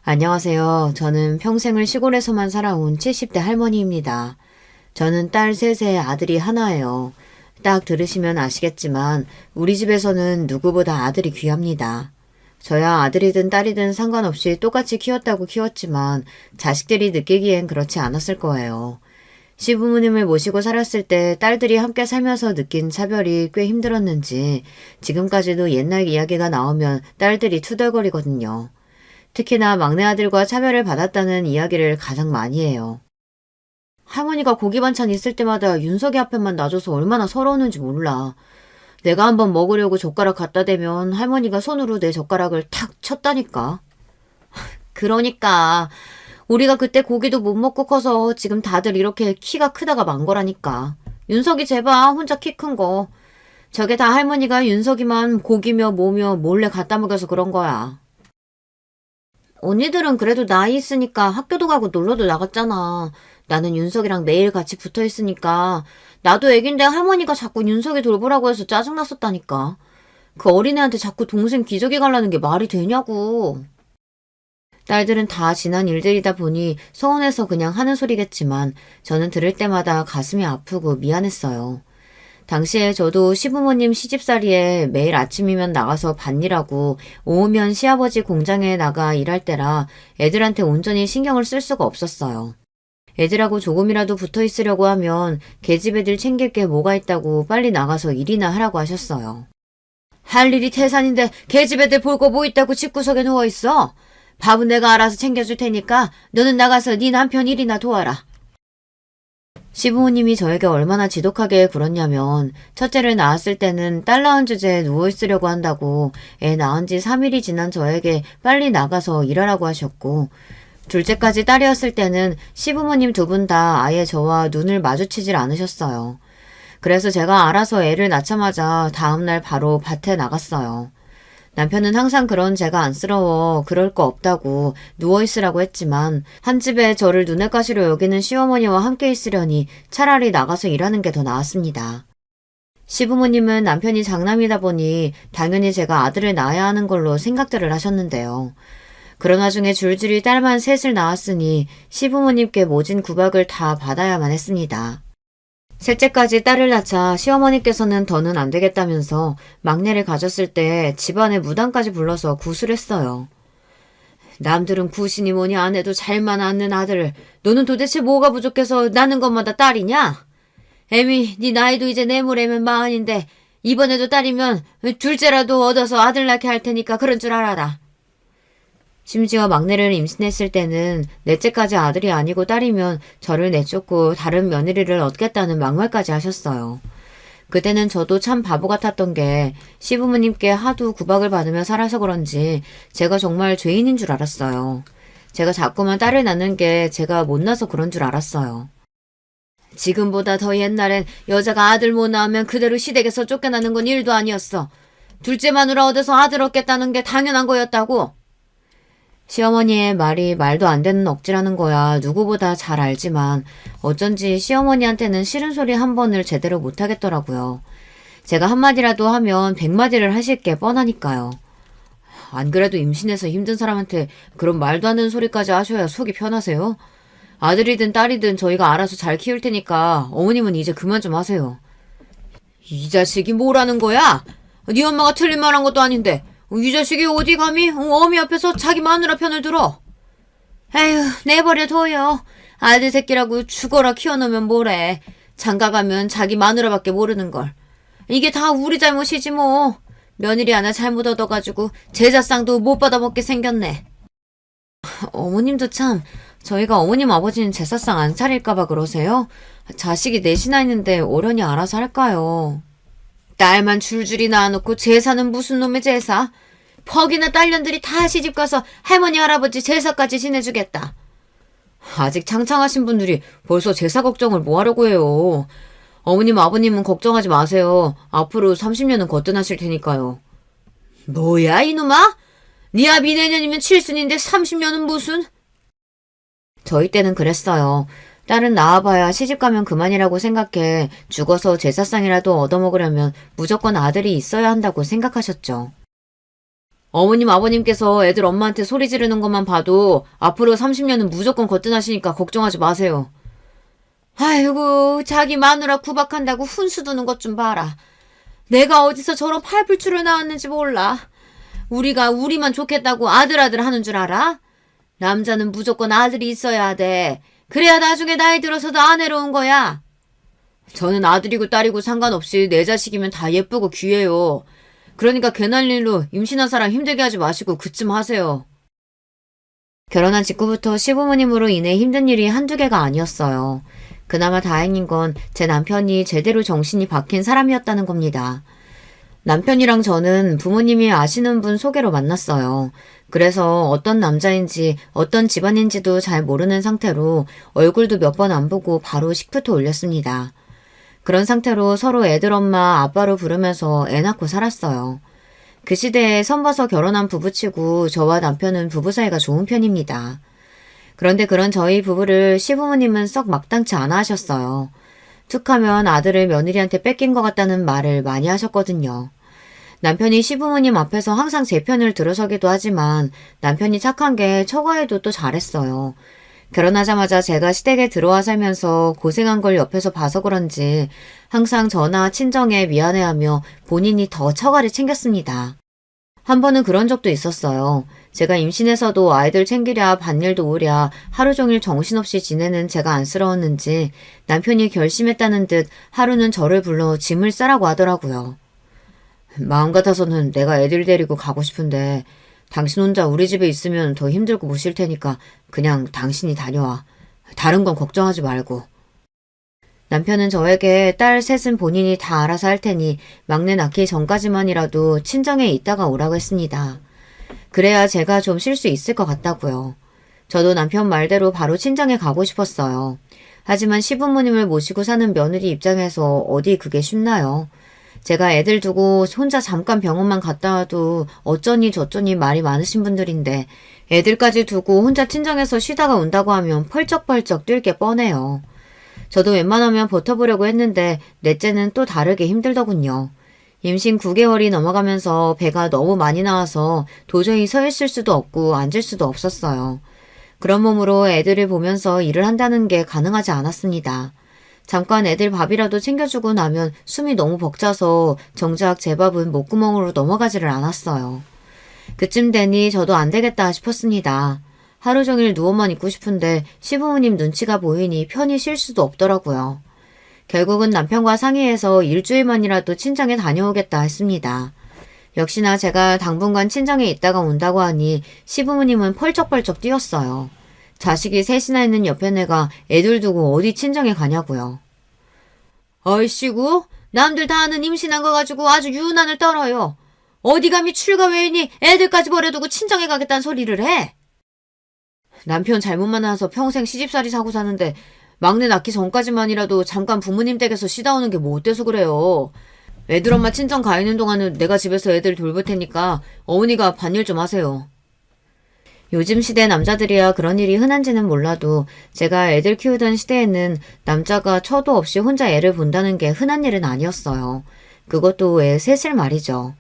안녕하세요. 저는 평생을 시골에서만 살아온 70대 할머니입니다. 저는 딸 셋에 아들이 하나예요. 딱 들으시면 아시겠지만 우리 집에서는 누구보다 아들이 귀합니다. 저야 아들이든 딸이든 상관없이 똑같이 키웠다고 키웠지만 자식들이 느끼기엔 그렇지 않았을 거예요. 시부모님을 모시고 살았을 때 딸들이 함께 살면서 느낀 차별이 꽤 힘들었는지 지금까지도 옛날 이야기가 나오면 딸들이 투덜거리거든요. 특히나 막내 아들과 차별을 받았다는 이야기를 가장 많이 해요. 할머니가 고기 반찬 있을 때마다 윤석이 앞에만 놔줘서 얼마나 서러웠는지 몰라. 내가 한번 먹으려고 젓가락 갖다 대면 할머니가 손으로 내 젓가락을 탁 쳤다니까. 그러니까 우리가 그때 고기도 못 먹고 커서 지금 다들 이렇게 키가 크다가 만 거라니까. 윤석이 제발 혼자 키 큰 거. 저게 다 할머니가 윤석이만 고기며 뭐며 몰래 갖다 먹여서 그런 거야. 언니들은 그래도 나이 있으니까 학교도 가고 놀러도 나갔잖아. 나는 윤석이랑 매일 같이 붙어 있으니까 나도 애긴데 할머니가 자꾸 윤석이 돌보라고 해서 짜증났었다니까. 그 어린애한테 자꾸 동생 기저귀 갈라는 게 말이 되냐고. 딸들은 다 지난 일들이다 보니 서운해서 그냥 하는 소리겠지만 저는 들을 때마다 가슴이 아프고 미안했어요. 당시에 저도 시부모님 시집살이에 매일 아침이면 나가서 밭일하고 오후면 시아버지 공장에 나가 일할 때라 애들한테 온전히 신경을 쓸 수가 없었어요. 애들하고 조금이라도 붙어 있으려고 하면 계집 애들 챙길 게 뭐가 있다고 빨리 나가서 일이나 하라고 하셨어요. 할 일이 태산인데 계집 애들 볼 거 뭐 있다고 집구석에 누워있어? 밥은 내가 알아서 챙겨줄 테니까 너는 나가서 네 남편 일이나 도와라. 시부모님이 저에게 얼마나 지독하게 굴었냐면 첫째를 낳았을 때는 딸 낳은 주제에 누워있으려고 한다고 애 낳은 지 3일이 지난 저에게 빨리 나가서 일하라고 하셨고 둘째까지 딸이었을 때는 시부모님 두 분 다 아예 저와 눈을 마주치질 않으셨어요. 그래서 제가 알아서 애를 낳자마자 다음날 바로 밭에 나갔어요. 남편은 항상 그런 제가 안쓰러워 그럴 거 없다고 누워있으라고 했지만 한 집에 저를 눈엣 가시로 여기는 시어머니와 함께 있으려니 차라리 나가서 일하는 게 더 나았습니다. 시부모님은 남편이 장남이다 보니 당연히 제가 아들을 낳아야 하는 걸로 생각들을 하셨는데요. 그런 와중에 줄줄이 딸만 셋을 낳았으니 시부모님께 모진 구박을 다 받아야만 했습니다. 셋째까지 딸을 낳자 시어머니께서는 더는 안 되겠다면서 막내를 가졌을 때 집안에 무당까지 불러서 구술했어요. 남들은 구신이 뭐니 안 해도 잘만 낳는 아들을 너는 도대체 뭐가 부족해서 낳는 것마다 딸이냐? 애미 네 나이도 이제 내물애면 마흔인데 이번에도 딸이면 둘째라도 얻어서 아들 낳게 할 테니까 그런 줄 알아라. 심지어 막내를 임신했을 때는 넷째까지 아들이 아니고 딸이면 저를 내쫓고 다른 며느리를 얻겠다는 막말까지 하셨어요. 그때는 저도 참 바보 같았던 게 시부모님께 하도 구박을 받으며 살아서 그런지 제가 정말 죄인인 줄 알았어요. 제가 자꾸만 딸을 낳는 게 제가 못나서 그런 줄 알았어요. 지금보다 더 옛날엔 여자가 아들 못 낳으면 그대로 시댁에서 쫓겨나는 건 일도 아니었어. 둘째 마누라 얻어서 아들 얻겠다는 게 당연한 거였다고. 시어머니의 말이 말도 안 되는 억지라는 거야 누구보다 잘 알지만 어쩐지 시어머니한테는 싫은 소리 한 번을 제대로 못하겠더라고요. 제가 한마디라도 하면 100마디를 하실 게 뻔하니까요. 안 그래도 임신해서 힘든 사람한테 그런 말도 안 되는 소리까지 하셔야 속이 편하세요? 아들이든 딸이든 저희가 알아서 잘 키울 테니까 어머님은 이제 그만 좀 하세요. 이 자식이 뭐라는 거야? 네 엄마가 틀린 말 한 것도 아닌데 이 자식이 어디 감히 어미 앞에서 자기 마누라 편을 들어. 에휴 내버려둬요. 아들 새끼라고 죽어라 키워놓으면 뭐래. 장가가면 자기 마누라밖에 모르는걸. 이게 다 우리 잘못이지 뭐. 며느리 하나 잘못 얻어가지고 제사상도 못 받아먹게 생겼네. 어머님도 참 저희가 어머님 아버지는 제사상 안 차릴까봐 그러세요? 자식이 넷이나 있는데 어련히 알아서 할까요? 딸만 줄줄이 낳아놓고 제사는 무슨 놈의 제사? 퍽이나 딸년들이 다 시집가서 할머니 할아버지 제사까지 지내주겠다. 아직 창창하신 분들이 벌써 제사 걱정을 뭐하려고 해요. 어머님 아버님은 걱정하지 마세요. 앞으로 30년은 거뜬하실 테니까요. 뭐야 이놈아? 네 아비 내년이면 칠순인데 30년은 무슨? 저희 때는 그랬어요. 딸은 낳아봐야 시집가면 그만이라고 생각해 죽어서 제사상이라도 얻어먹으려면 무조건 아들이 있어야 한다고 생각하셨죠. 어머님, 아버님께서 애들 엄마한테 소리 지르는 것만 봐도 앞으로 30년은 무조건 거뜬하시니까 걱정하지 마세요. 아이고, 자기 마누라 구박한다고 훈수 두는 것 좀 봐라. 내가 어디서 저런 팔불출을 나왔는지 몰라. 우리가 우리만 좋겠다고 아들 하는 줄 알아? 남자는 무조건 아들이 있어야 돼. 그래야 나중에 나이 들어서도 안 외로운 거야. 저는 아들이고 딸이고 상관없이 내 자식이면 다 예쁘고 귀해요. 그러니까 괜한 일로 임신한 사람 힘들게 하지 마시고 그쯤 하세요. 결혼한 직후부터 시부모님으로 인해 힘든 일이 한두 개가 아니었어요. 그나마 다행인 건 제 남편이 제대로 정신이 박힌 사람이었다는 겁니다. 남편이랑 저는 부모님이 아시는 분 소개로 만났어요. 그래서 어떤 남자인지 어떤 집안인지도 잘 모르는 상태로 얼굴도 몇 번 안 보고 바로 식부터 올렸습니다. 그런 상태로 서로 애들 엄마 아빠로 부르면서 애 낳고 살았어요. 그 시대에 선봐서 결혼한 부부치고 저와 남편은 부부 사이가 좋은 편입니다. 그런데 그런 저희 부부를 시부모님은 썩 마땅치 않아 하셨어요. 툭하면 아들을 며느리한테 뺏긴 것 같다는 말을 많이 하셨거든요. 남편이 시부모님 앞에서 항상 제 편을 들어서기도 하지만 남편이 착한 게 처가에도 또 잘했어요. 결혼하자마자 제가 시댁에 들어와 살면서 고생한 걸 옆에서 봐서 그런지 항상 저나 친정에 미안해하며 본인이 더 처가를 챙겼습니다. 한 번은 그런 적도 있었어요. 제가 임신해서도 아이들 챙기랴 밭일도 오랴 하루 종일 정신없이 지내는 제가 안쓰러웠는지 남편이 결심했다는 듯 하루는 저를 불러 짐을 싸라고 하더라고요. 마음 같아서는 내가 애들 데리고 가고 싶은데 당신 혼자 우리 집에 있으면 더 힘들고 못 쉴 테니까 그냥 당신이 다녀와. 다른 건 걱정하지 말고. 남편은 저에게 딸 셋은 본인이 다 알아서 할 테니 막내 낳기 전까지만이라도 친정에 있다가 오라고 했습니다. 그래야 제가 좀 쉴 수 있을 것 같다고요. 저도 남편 말대로 바로 친정에 가고 싶었어요. 하지만 시부모님을 모시고 사는 며느리 입장에서 어디 그게 쉽나요? 제가 애들 두고 혼자 잠깐 병원만 갔다 와도 어쩌니 저쩌니 말이 많으신 분들인데 애들까지 두고 혼자 친정에서 쉬다가 온다고 하면 펄쩍펄쩍 뛸 게 뻔해요. 저도 웬만하면 버텨보려고 했는데 넷째는 또 다르게 힘들더군요. 임신 9개월이 넘어가면서 배가 너무 많이 나와서 도저히 서 있을 수도 없고 앉을 수도 없었어요. 그런 몸으로 애들을 보면서 일을 한다는 게 가능하지 않았습니다. 잠깐 애들 밥이라도 챙겨주고 나면 숨이 너무 벅차서 정작 제 밥은 목구멍으로 넘어가지를 않았어요. 그쯤 되니 저도 안 되겠다 싶었습니다. 하루 종일 누워만 있고 싶은데 시부모님 눈치가 보이니 편히 쉴 수도 없더라고요. 결국은 남편과 상의해서 일주일만이라도 친정에 다녀오겠다 했습니다. 역시나 제가 당분간 친정에 있다가 온다고 하니 시부모님은 펄쩍펄쩍 뛰었어요. 자식이 셋이나 있는 옆에 내가 애들 두고 어디 친정에 가냐고요. 얼씨구, 남들 다 아는 임신한 거 가지고 아주 유난을 떨어요. 어디 감히 출가 외인이 애들까지 버려두고 친정에 가겠다는 소리를 해? 남편 잘못 만나서 평생 시집살이 사고 사는데 막내 낳기 전까지만이라도 잠깐 부모님 댁에서 쉬다 오는 게 뭐 어때서 그래요. 애들 엄마 친정 가 있는 동안은 내가 집에서 애들 돌볼 테니까 어머니가 밭일 좀 하세요. 요즘 시대 남자들이야 그런 일이 흔한지는 몰라도 제가 애들 키우던 시대에는 남자가 처도 없이 혼자 애를 본다는 게 흔한 일은 아니었어요. 그것도 애 셋을 말이죠.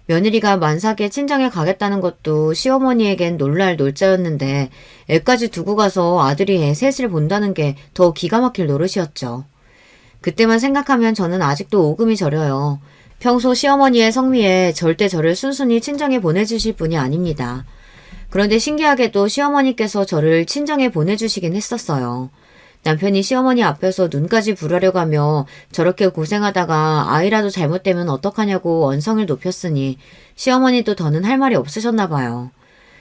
며느리가 만삭에 친정에 가겠다는 것도 시어머니에겐 놀랄 놀자였는데 애까지 두고 가서 아들이 애 셋을 본다는 게 더 기가 막힐 노릇이었죠. 그때만 생각하면 저는 아직도 오금이 저려요. 평소 시어머니의 성미에 절대 저를 순순히 친정에 보내주실 분이 아닙니다. 그런데 신기하게도 시어머니께서 저를 친정에 보내주시긴 했었어요. 남편이 시어머니 앞에서 눈까지 부라려가며 저렇게 고생하다가 아이라도 잘못되면 어떡하냐고 언성을 높였으니 시어머니도 더는 할 말이 없으셨나 봐요.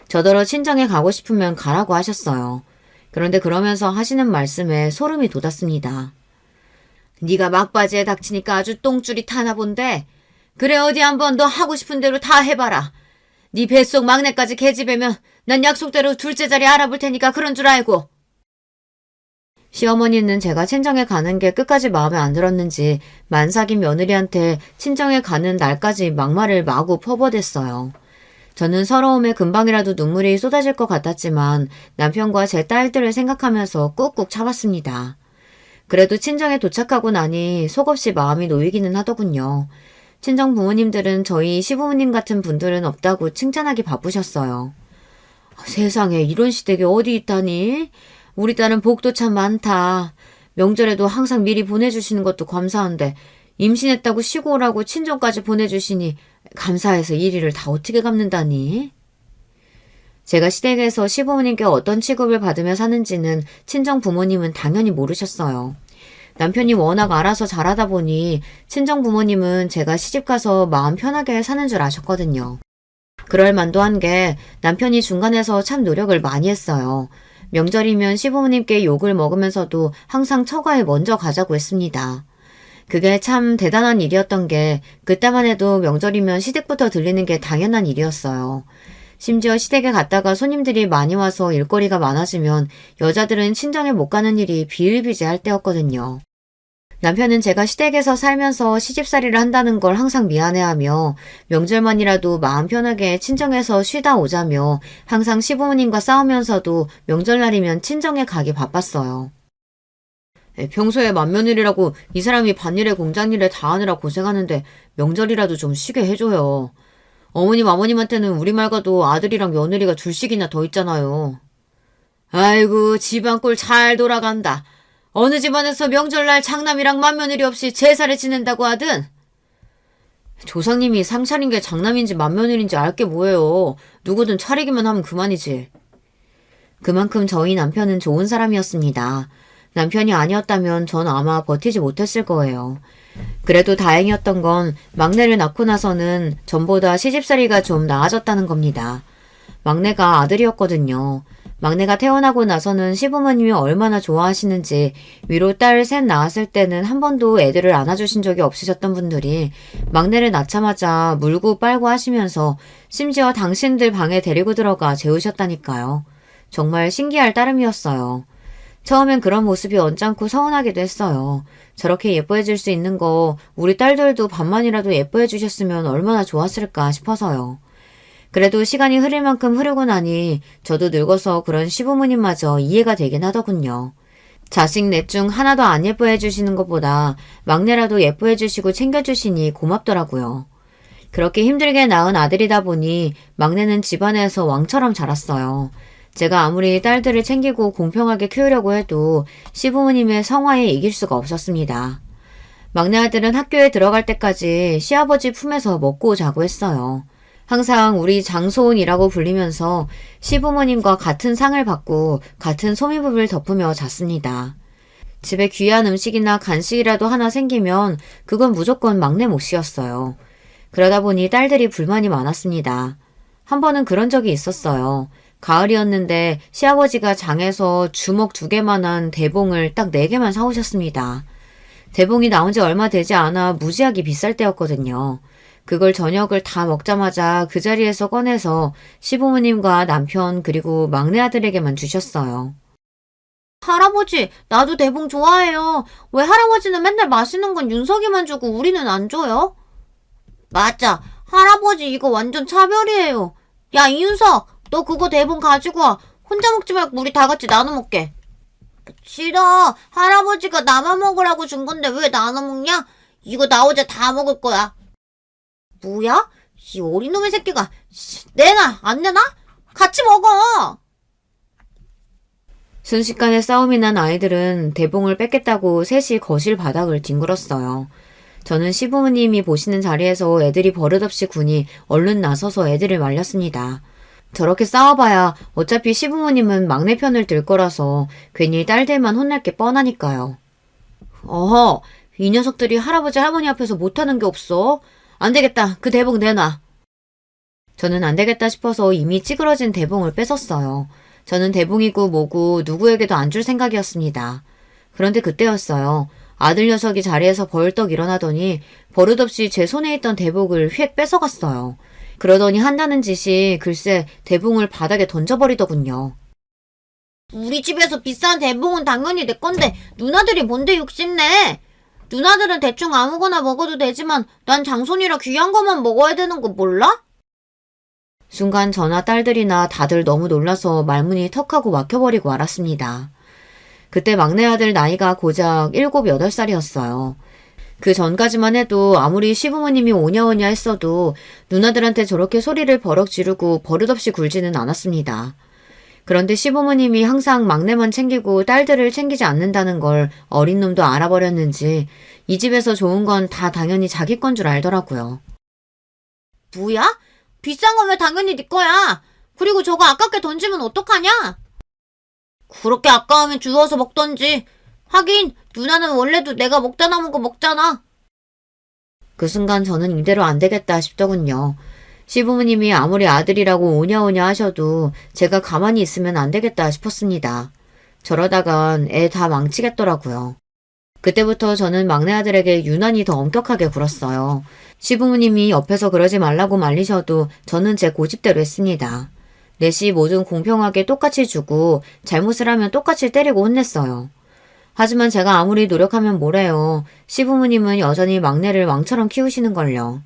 저더러 친정에 가고 싶으면 가라고 하셨어요. 그런데 그러면서 하시는 말씀에 소름이 돋았습니다. 네가 막바지에 닥치니까 아주 똥줄이 타나 본데 그래 어디 한번 너 하고 싶은 대로 다 해봐라. 네 뱃속 막내까지 계집애면 난 약속대로 둘째 자리 알아볼 테니까 그런 줄 알고. 시어머니는 제가 친정에 가는 게 끝까지 마음에 안 들었는지 만삭인 며느리한테 친정에 가는 날까지 막말을 마구 퍼버댔어요. 저는 서러움에 금방이라도 눈물이 쏟아질 것 같았지만 남편과 제 딸들을 생각하면서 꾹꾹 참았습니다. 그래도 친정에 도착하고 나니 속없이 마음이 놓이기는 하더군요. 친정 부모님들은 저희 시부모님 같은 분들은 없다고 칭찬하기 바쁘셨어요. 세상에 이런 시댁이 어디 있다니? 우리 딸은 복도 참 많다. 명절에도 항상 미리 보내주시는 것도 감사한데 임신했다고 쉬고 오라고 친정까지 보내주시니 감사해서 이 일을 다 어떻게 갚는다니? 제가 시댁에서 시부모님께 어떤 취급을 받으며 사는지는 친정 부모님은 당연히 모르셨어요. 남편이 워낙 알아서 잘하다 보니 친정 부모님은 제가 시집가서 마음 편하게 사는 줄 아셨거든요. 그럴 만도 한 게 남편이 중간에서 참 노력을 많이 했어요. 명절이면 시부모님께 욕을 먹으면서도 항상 처가에 먼저 가자고 했습니다. 그게 참 대단한 일이었던 게 그때만 해도 명절이면 시댁부터 들리는 게 당연한 일이었어요. 심지어 시댁에 갔다가 손님들이 많이 와서 일거리가 많아지면 여자들은 친정에 못 가는 일이 비일비재할 때였거든요. 남편은 제가 시댁에서 살면서 시집살이를 한다는 걸 항상 미안해하며 명절만이라도 마음 편하게 친정에서 쉬다 오자며 항상 시부모님과 싸우면서도 명절날이면 친정에 가기 바빴어요. 평소에 맏며느리라고 이 사람이 밭일에 공장일에 다 하느라 고생하는데 명절이라도 좀 쉬게 해줘요. 어머님 아버님한테는 우리 말고도 아들이랑 며느리가 둘씩이나 더 있잖아요. 아이고 집안 꼴 잘 돌아간다. 어느 집안에서 명절날 장남이랑 맏며느리 없이 제사를 지낸다고 하든? 조상님이 상 차린 게 장남인지 맏며느리인지 알 게 뭐예요. 누구든 차리기만 하면 그만이지. 그만큼 저희 남편은 좋은 사람이었습니다. 남편이 아니었다면 전 아마 버티지 못했을 거예요. 그래도 다행이었던 건 막내를 낳고 나서는 전보다 시집살이가 좀 나아졌다는 겁니다. 막내가 아들이었거든요. 막내가 태어나고 나서는 시부모님이 얼마나 좋아하시는지 위로 딸 셋 낳았을 때는 한 번도 애들을 안아주신 적이 없으셨던 분들이 막내를 낳자마자 물고 빨고 하시면서 심지어 당신들 방에 데리고 들어가 재우셨다니까요. 정말 신기할 따름이었어요. 처음엔 그런 모습이 언짢고 서운하기도 했어요. 저렇게 예뻐해 줄 수 있는 거 우리 딸들도 반만이라도 예뻐해 주셨으면 얼마나 좋았을까 싶어서요. 그래도 시간이 흐를 만큼 흐르고 나니 저도 늙어서 그런 시부모님마저 이해가 되긴 하더군요. 자식 넷 중 하나도 안 예뻐해 주시는 것보다 막내라도 예뻐해 주시고 챙겨주시니 고맙더라고요. 그렇게 힘들게 낳은 아들이다 보니 막내는 집안에서 왕처럼 자랐어요. 제가 아무리 딸들을 챙기고 공평하게 키우려고 해도 시부모님의 성화에 이길 수가 없었습니다. 막내 아들은 학교에 들어갈 때까지 시아버지 품에서 먹고 자고 했어요. 항상 우리 장소은이라고 불리면서 시부모님과 같은 상을 받고 같은 소미불을 덮으며 잤습니다. 집에 귀한 음식이나 간식이라도 하나 생기면 그건 무조건 막내 몫이었어요. 그러다 보니 딸들이 불만이 많았습니다. 한 번은 그런 적이 있었어요. 가을이었는데 시아버지가 장에서 주먹 2개만한 대봉을 딱 4개만 사오셨습니다. 대봉이 나온 지 얼마 되지 않아 무지하게 비쌀 때였거든요. 그걸 저녁을 다 먹자마자 그 자리에서 꺼내서 시부모님과 남편 그리고 막내 아들에게만 주셨어요. 할아버지, 나도 대봉 좋아해요. 왜 할아버지는 맨날 맛있는 건 윤석이만 주고 우리는 안 줘요? 맞아. 할아버지 이거 완전 차별이에요. 야, 이윤석, 너 그거 대본 가지고 와. 혼자 먹지 말고 우리 다 같이 나눠 먹게. 싫어. 할아버지가 나만 먹으라고 준 건데 왜 나눠 먹냐? 이거 나 어제 다 먹을 거야. 뭐야? 이 어린 놈의 새끼가. 내놔. 안 내놔? 같이 먹어. 순식간에 싸움이 난 아이들은 대봉을 뺏겠다고 셋이 거실 바닥을 뒹굴었어요. 저는 시부모님이 보시는 자리에서 애들이 버릇없이 군이 얼른 나서서 애들을 말렸습니다. 저렇게 싸워봐야 어차피 시부모님은 막내 편을 들 거라서 괜히 딸들만 혼날 게 뻔하니까요. 어허, 이 녀석들이 할아버지 할머니 앞에서 못하는 게 없어. 안 되겠다. 그 대봉 내놔. 저는 안 되겠다 싶어서 이미 찌그러진 대봉을 뺏었어요. 저는 대봉이고 뭐고 누구에게도 안 줄 생각이었습니다. 그런데 그때였어요. 아들 녀석이 자리에서 벌떡 일어나더니 버릇없이 제 손에 있던 대봉을 휙 뺏어갔어요. 그러더니 한다는 짓이 글쎄 대봉을 바닥에 던져버리더군요. 우리 집에서 비싼 대봉은 당연히 내 건데 누나들이 뭔데 욕심내. 누나들은 대충 아무거나 먹어도 되지만 난 장손이라 귀한 것만 먹어야 되는 거 몰라? 순간 저나 딸들이나 다들 너무 놀라서 말문이 턱하고 막혀버리고 말았습니다. 그때 막내 아들 나이가 고작 7, 8살이었어요. 그 전까지만 해도 아무리 시부모님이 오냐오냐 했어도 누나들한테 저렇게 소리를 버럭 지르고 버릇없이 굴지는 않았습니다. 그런데 시부모님이 항상 막내만 챙기고 딸들을 챙기지 않는다는 걸 어린 놈도 알아버렸는지 이 집에서 좋은 건 다 당연히 자기 건 줄 알더라고요. 뭐야? 비싼 거면 당연히 네 거야. 그리고 저거 아깝게 던지면 어떡하냐? 그렇게 아까우면 주워서 먹던지. 하긴 누나는 원래도 내가 먹다 남은 거 먹잖아. 그 순간 저는 이대로 안 되겠다 싶더군요. 시부모님이 아무리 아들이라고 오냐오냐 하셔도 제가 가만히 있으면 안 되겠다 싶었습니다. 저러다간 애 다 망치겠더라고요. 그때부터 저는 막내 아들에게 유난히 더 엄격하게 굴었어요. 시부모님이 옆에서 그러지 말라고 말리셔도 저는 제 고집대로 했습니다. 넷이 뭐든 공평하게 똑같이 주고 잘못을 하면 똑같이 때리고 혼냈어요. 하지만 제가 아무리 노력하면 뭐래요. 시부모님은 여전히 막내를 왕처럼 키우시는걸요.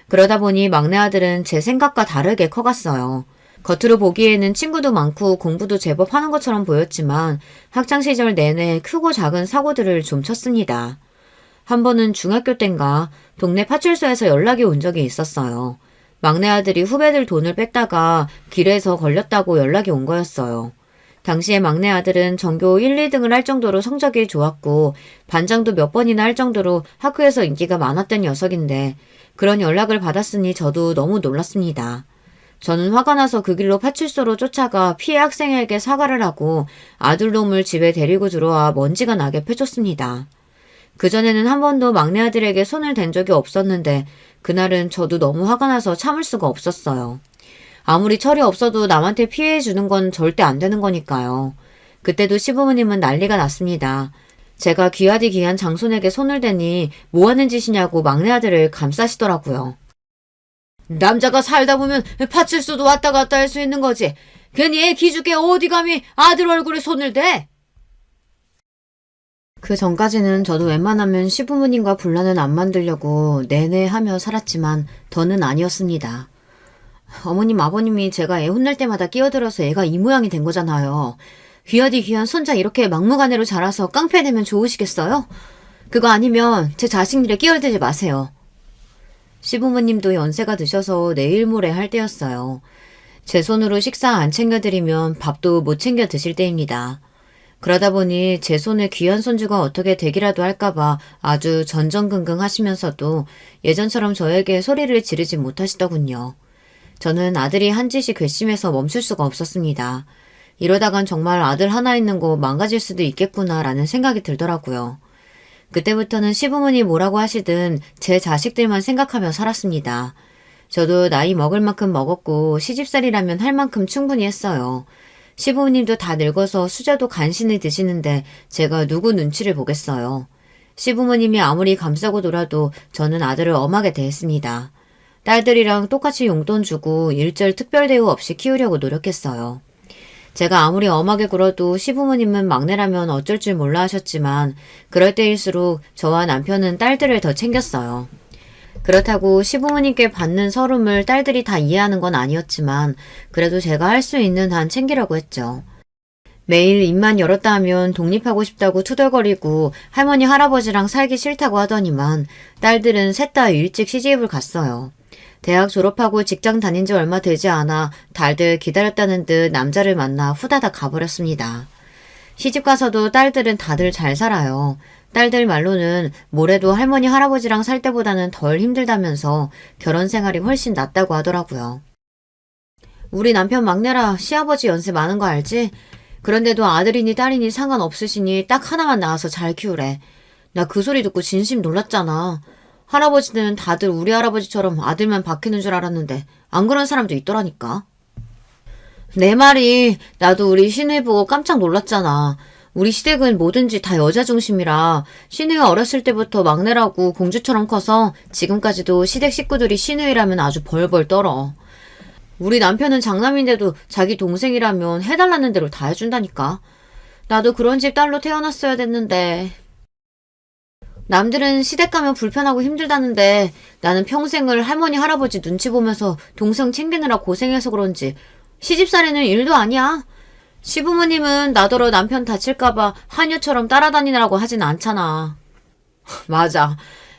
그러다 보니 막내 아들은 제 생각과 다르게 커갔어요. 겉으로 보기에는 친구도 많고 공부도 제법 하는 것처럼 보였지만 학창시절 내내 크고 작은 사고들을 좀 쳤습니다. 한 번은 중학교 땐가 동네 파출소에서 연락이 온 적이 있었어요. 막내 아들이 후배들 돈을 뺐다가 길에서 걸렸다고 연락이 온 거였어요. 당시에 막내 아들은 전교 1, 2등을 할 정도로 성적이 좋았고 반장도 몇 번이나 할 정도로 학교에서 인기가 많았던 녀석인데 그런 연락을 받았으니 저도 너무 놀랐습니다. 저는 화가 나서 그 길로 파출소로 쫓아가 피해 학생에게 사과를 하고 아들놈을 집에 데리고 들어와 먼지가 나게 패줬습니다. 그전에는 한 번도 막내 아들에게 손을 댄 적이 없었는데 그날은 저도 너무 화가 나서 참을 수가 없었어요. 아무리 철이 없어도 남한테 피해 주는 건 절대 안 되는 거니까요. 그때도 시부모님은 난리가 났습니다. 제가 귀하디 귀한 장손에게 손을 대니 뭐 하는 짓이냐고 막내 아들을 감싸시더라고요. 남자가 살다 보면 파출소도 왔다 갔다 할 수 있는 거지. 괜히 애 기죽게 어디 감히 아들 얼굴에 손을 대? 그 전까지는 저도 웬만하면 시부모님과 분란은 안 만들려고 내내 하며 살았지만 더는 아니었습니다. 어머님, 아버님이 제가 애 혼낼 때마다 끼어들어서 애가 이 모양이 된 거잖아요. 귀하디 귀한 손자 이렇게 막무가내로 자라서 깡패 되면 좋으시겠어요? 그거 아니면 제 자식 일에 끼어들지 마세요. 시부모님도 연세가 드셔서 내일 모레 할 때였어요. 제 손으로 식사 안 챙겨드리면 밥도 못 챙겨 드실 때입니다. 그러다 보니 제 손에 귀한 손주가 어떻게 되기라도 할까봐 아주 전전긍긍 하시면서도 예전처럼 저에게 소리를 지르지 못하시더군요. 저는 아들이 한 짓이 괘씸해서 멈출 수가 없었습니다. 이러다간 정말 아들 하나 있는 거 망가질 수도 있겠구나라는 생각이 들더라고요. 그때부터는 시부모님 뭐라고 하시든 제 자식들만 생각하며 살았습니다. 저도 나이 먹을 만큼 먹었고 시집살이라면 할 만큼 충분히 했어요. 시부모님도 다 늙어서 수저도 간신히 드시는데 제가 누구 눈치를 보겠어요. 시부모님이 아무리 감싸고 놀아도 저는 아들을 엄하게 대했습니다. 딸들이랑 똑같이 용돈 주고 일절 특별 대우 없이 키우려고 노력했어요. 제가 아무리 엄하게 굴어도 시부모님은 막내라면 어쩔 줄 몰라 하셨지만 그럴 때일수록 저와 남편은 딸들을 더 챙겼어요. 그렇다고 시부모님께 받는 서름을 딸들이 다 이해하는 건 아니었지만 그래도 제가 할 수 있는 한 챙기려고 했죠. 매일 입만 열었다 하면 독립하고 싶다고 투덜거리고 할머니 할아버지랑 살기 싫다고 하더니만 딸들은 셋 다 일찍 시집을 갔어요. 대학 졸업하고 직장 다닌 지 얼마 되지 않아 달들 기다렸다는 듯 남자를 만나 후다닥 가버렸습니다. 시집가서도 딸들은 다들 잘 살아요. 딸들 말로는 뭐래도 할머니 할아버지랑 살 때보다는 덜 힘들다면서 결혼 생활이 훨씬 낫다고 하더라고요. 우리 남편 막내라 시아버지 연세 많은 거 알지? 그런데도 아들이니 딸이니 상관없으시니 딱 하나만 낳아서 잘 키우래. 나 그 소리 듣고 진심 놀랐잖아. 할아버지는 다들 우리 할아버지처럼 아들만 박히는 줄 알았는데 안 그런 사람도 있더라니까. 내 말이 나도 우리 시누이 보고 깜짝 놀랐잖아. 우리 시댁은 뭐든지 다 여자 중심이라 시누이가 어렸을 때부터 막내라고 공주처럼 커서 지금까지도 시댁 식구들이 시누이라면 아주 벌벌 떨어. 우리 남편은 장남인데도 자기 동생이라면 해달라는 대로 다 해준다니까. 나도 그런 집 딸로 태어났어야 됐는데. 남들은 시댁 가면 불편하고 힘들다는데 나는 평생을 할머니 할아버지 눈치 보면서 동생 챙기느라 고생해서 그런지 시집살이는 일도 아니야. 시부모님은 나더러 남편 다칠까봐 하녀처럼 따라다니느라고 하진 않잖아. 맞아.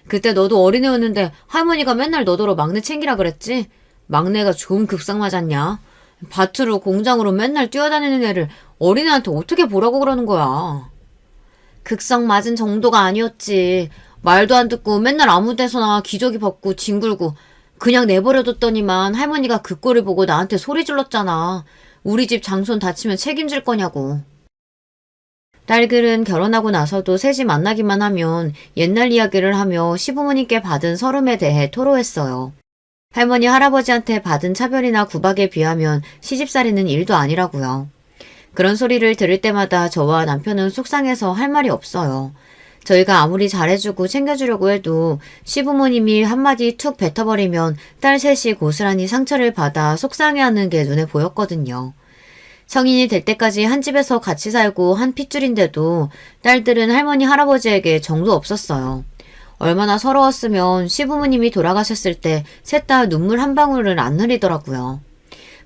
그때 너도 어린애였는데 할머니가 맨날 너더러 막내 챙기라 그랬지? 막내가 좀 급상 맞았냐? 밭으로 공장으로 맨날 뛰어다니는 애를 어린애한테 어떻게 보라고 그러는 거야? 극성 맞은 정도가 아니었지. 말도 안 듣고 맨날 아무 데서나 기저귀 벗고 뒹굴고 그냥 내버려뒀더니만 할머니가 그 꼴을 보고 나한테 소리 질렀잖아. 우리 집 장손 다치면 책임질 거냐고. 딸들은 결혼하고 나서도 셋이 만나기만 하면 옛날 이야기를 하며 시부모님께 받은 서름에 대해 토로했어요. 할머니, 할아버지한테 받은 차별이나 구박에 비하면 시집살이는 일도 아니라고요. 그런 소리를 들을 때마다 저와 남편은 속상해서 할 말이 없어요. 저희가 아무리 잘해주고 챙겨주려고 해도 시부모님이 한마디 툭 뱉어버리면 딸 셋이 고스란히 상처를 받아 속상해하는 게 눈에 보였거든요. 성인이 될 때까지 한 집에서 같이 살고 한 핏줄인데도 딸들은 할머니, 할아버지에게 정도 없었어요. 얼마나 서러웠으면 시부모님이 돌아가셨을 때 셋 다 눈물 한 방울을 안 흘리더라고요.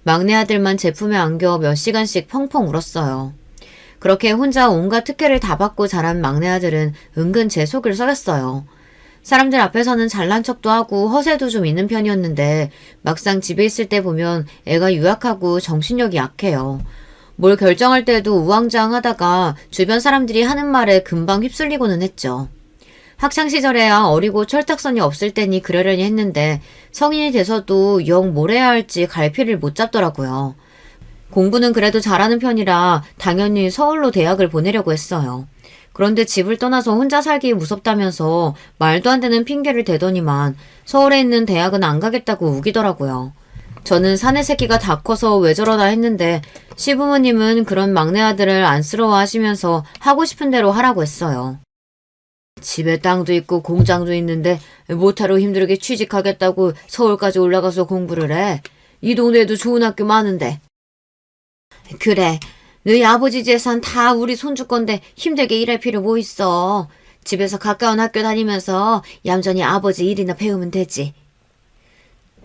막내 아들만 제품에 안겨 몇 시간씩 펑펑 울었어요. 그렇게 혼자 온갖 특혜를 다 받고 자란 막내 아들은 은근 제 속을 썩였어요. 사람들 앞에서는 잘난 척도 하고 허세도 좀 있는 편이었는데 막상 집에 있을 때 보면 애가 유약하고 정신력이 약해요. 뭘 결정할 때도 우왕좌왕하다가 주변 사람들이 하는 말에 금방 휩쓸리고는 했죠. 학창시절에야 어리고 철딱선이 없을 때니 그러려니 했는데 성인이 돼서도 영 뭘 해야 할지 갈피를 못 잡더라고요. 공부는 그래도 잘하는 편이라 당연히 서울로 대학을 보내려고 했어요. 그런데 집을 떠나서 혼자 살기 무섭다면서 말도 안 되는 핑계를 대더니만 서울에 있는 대학은 안 가겠다고 우기더라고요. 저는 사내 새끼가 다 커서 왜 저러나 했는데 시부모님은 그런 막내 아들을 안쓰러워하시면서 하고 싶은 대로 하라고 했어요. 집에 땅도 있고 공장도 있는데 못하러 힘들게 취직하겠다고 서울까지 올라가서 공부를 해. 이 동네에도 좋은 학교 많은데. 그래. 너희 아버지 재산 다 우리 손주 건데 힘들게 일할 필요 뭐 있어. 집에서 가까운 학교 다니면서 얌전히 아버지 일이나 배우면 되지.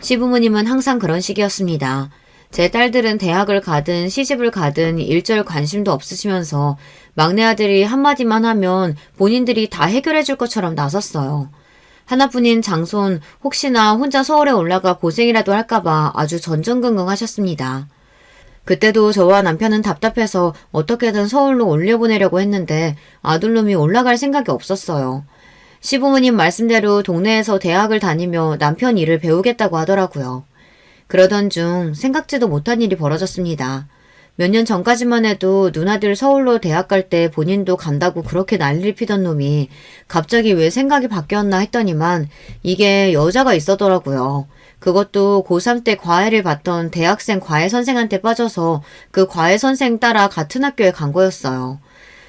시부모님은 항상 그런 식이었습니다. 제 딸들은 대학을 가든 시집을 가든 일절 관심도 없으시면서 막내 아들이 한마디만 하면 본인들이 다 해결해 줄 것처럼 나섰어요. 하나뿐인 장손 혹시나 혼자 서울에 올라가 고생이라도 할까봐 아주 전전긍긍 하셨습니다. 그때도 저와 남편은 답답해서 어떻게든 서울로 올려보내려고 했는데 아들놈이 올라갈 생각이 없었어요. 시부모님 말씀대로 동네에서 대학을 다니며 남편 일을 배우겠다고 하더라고요. 그러던 중 생각지도 못한 일이 벌어졌습니다. 몇 년 전까지만 해도 누나들 서울로 대학 갈 때 본인도 간다고 그렇게 난리를 피던 놈이 갑자기 왜 생각이 바뀌었나 했더니만 이게 여자가 있었더라고요. 그것도 고3 때 과외를 받던 대학생 과외 선생한테 빠져서 그 과외 선생 따라 같은 학교에 간 거였어요.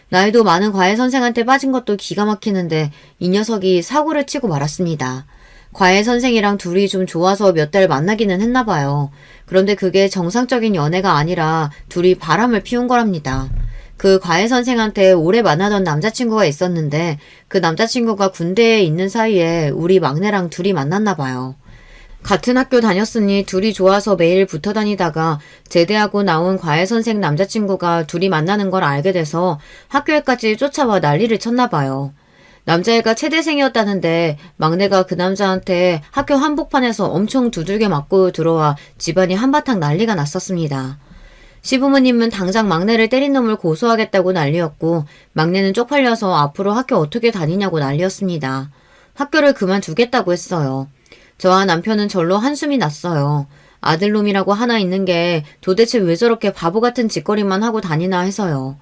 나이도 많은 과외 선생한테 빠진 것도 기가 막히는데 이 녀석이 사고를 치고 말았습니다. 과외 선생이랑 둘이 좀 좋아서 몇 달 만나기는 했나 봐요. 그런데 그게 정상적인 연애가 아니라 둘이 바람을 피운 거랍니다. 그 과외 선생한테 오래 만나던 남자친구가 있었는데 그 남자친구가 군대에 있는 사이에 우리 막내랑 둘이 만났나 봐요. 같은 학교 다녔으니 둘이 좋아서 매일 붙어 다니다가 제대하고 나온 과외 선생 남자친구가 둘이 만나는 걸 알게 돼서 학교에까지 쫓아와 난리를 쳤나 봐요. 남자애가 체대생이었다는데 막내가 그 남자한테 학교 한복판에서 엄청 두들겨 맞고 들어와 집안이 한바탕 난리가 났었습니다. 시부모님은 당장 막내를 때린 놈을 고소하겠다고 난리였고 막내는 쪽팔려서 앞으로 학교 어떻게 다니냐고 난리였습니다. 학교를 그만두겠다고 했어요. 저와 남편은 절로 한숨이 났어요. 아들놈이라고 하나 있는 게 도대체 왜 저렇게 바보 같은 짓거리만 하고 다니나 해서요.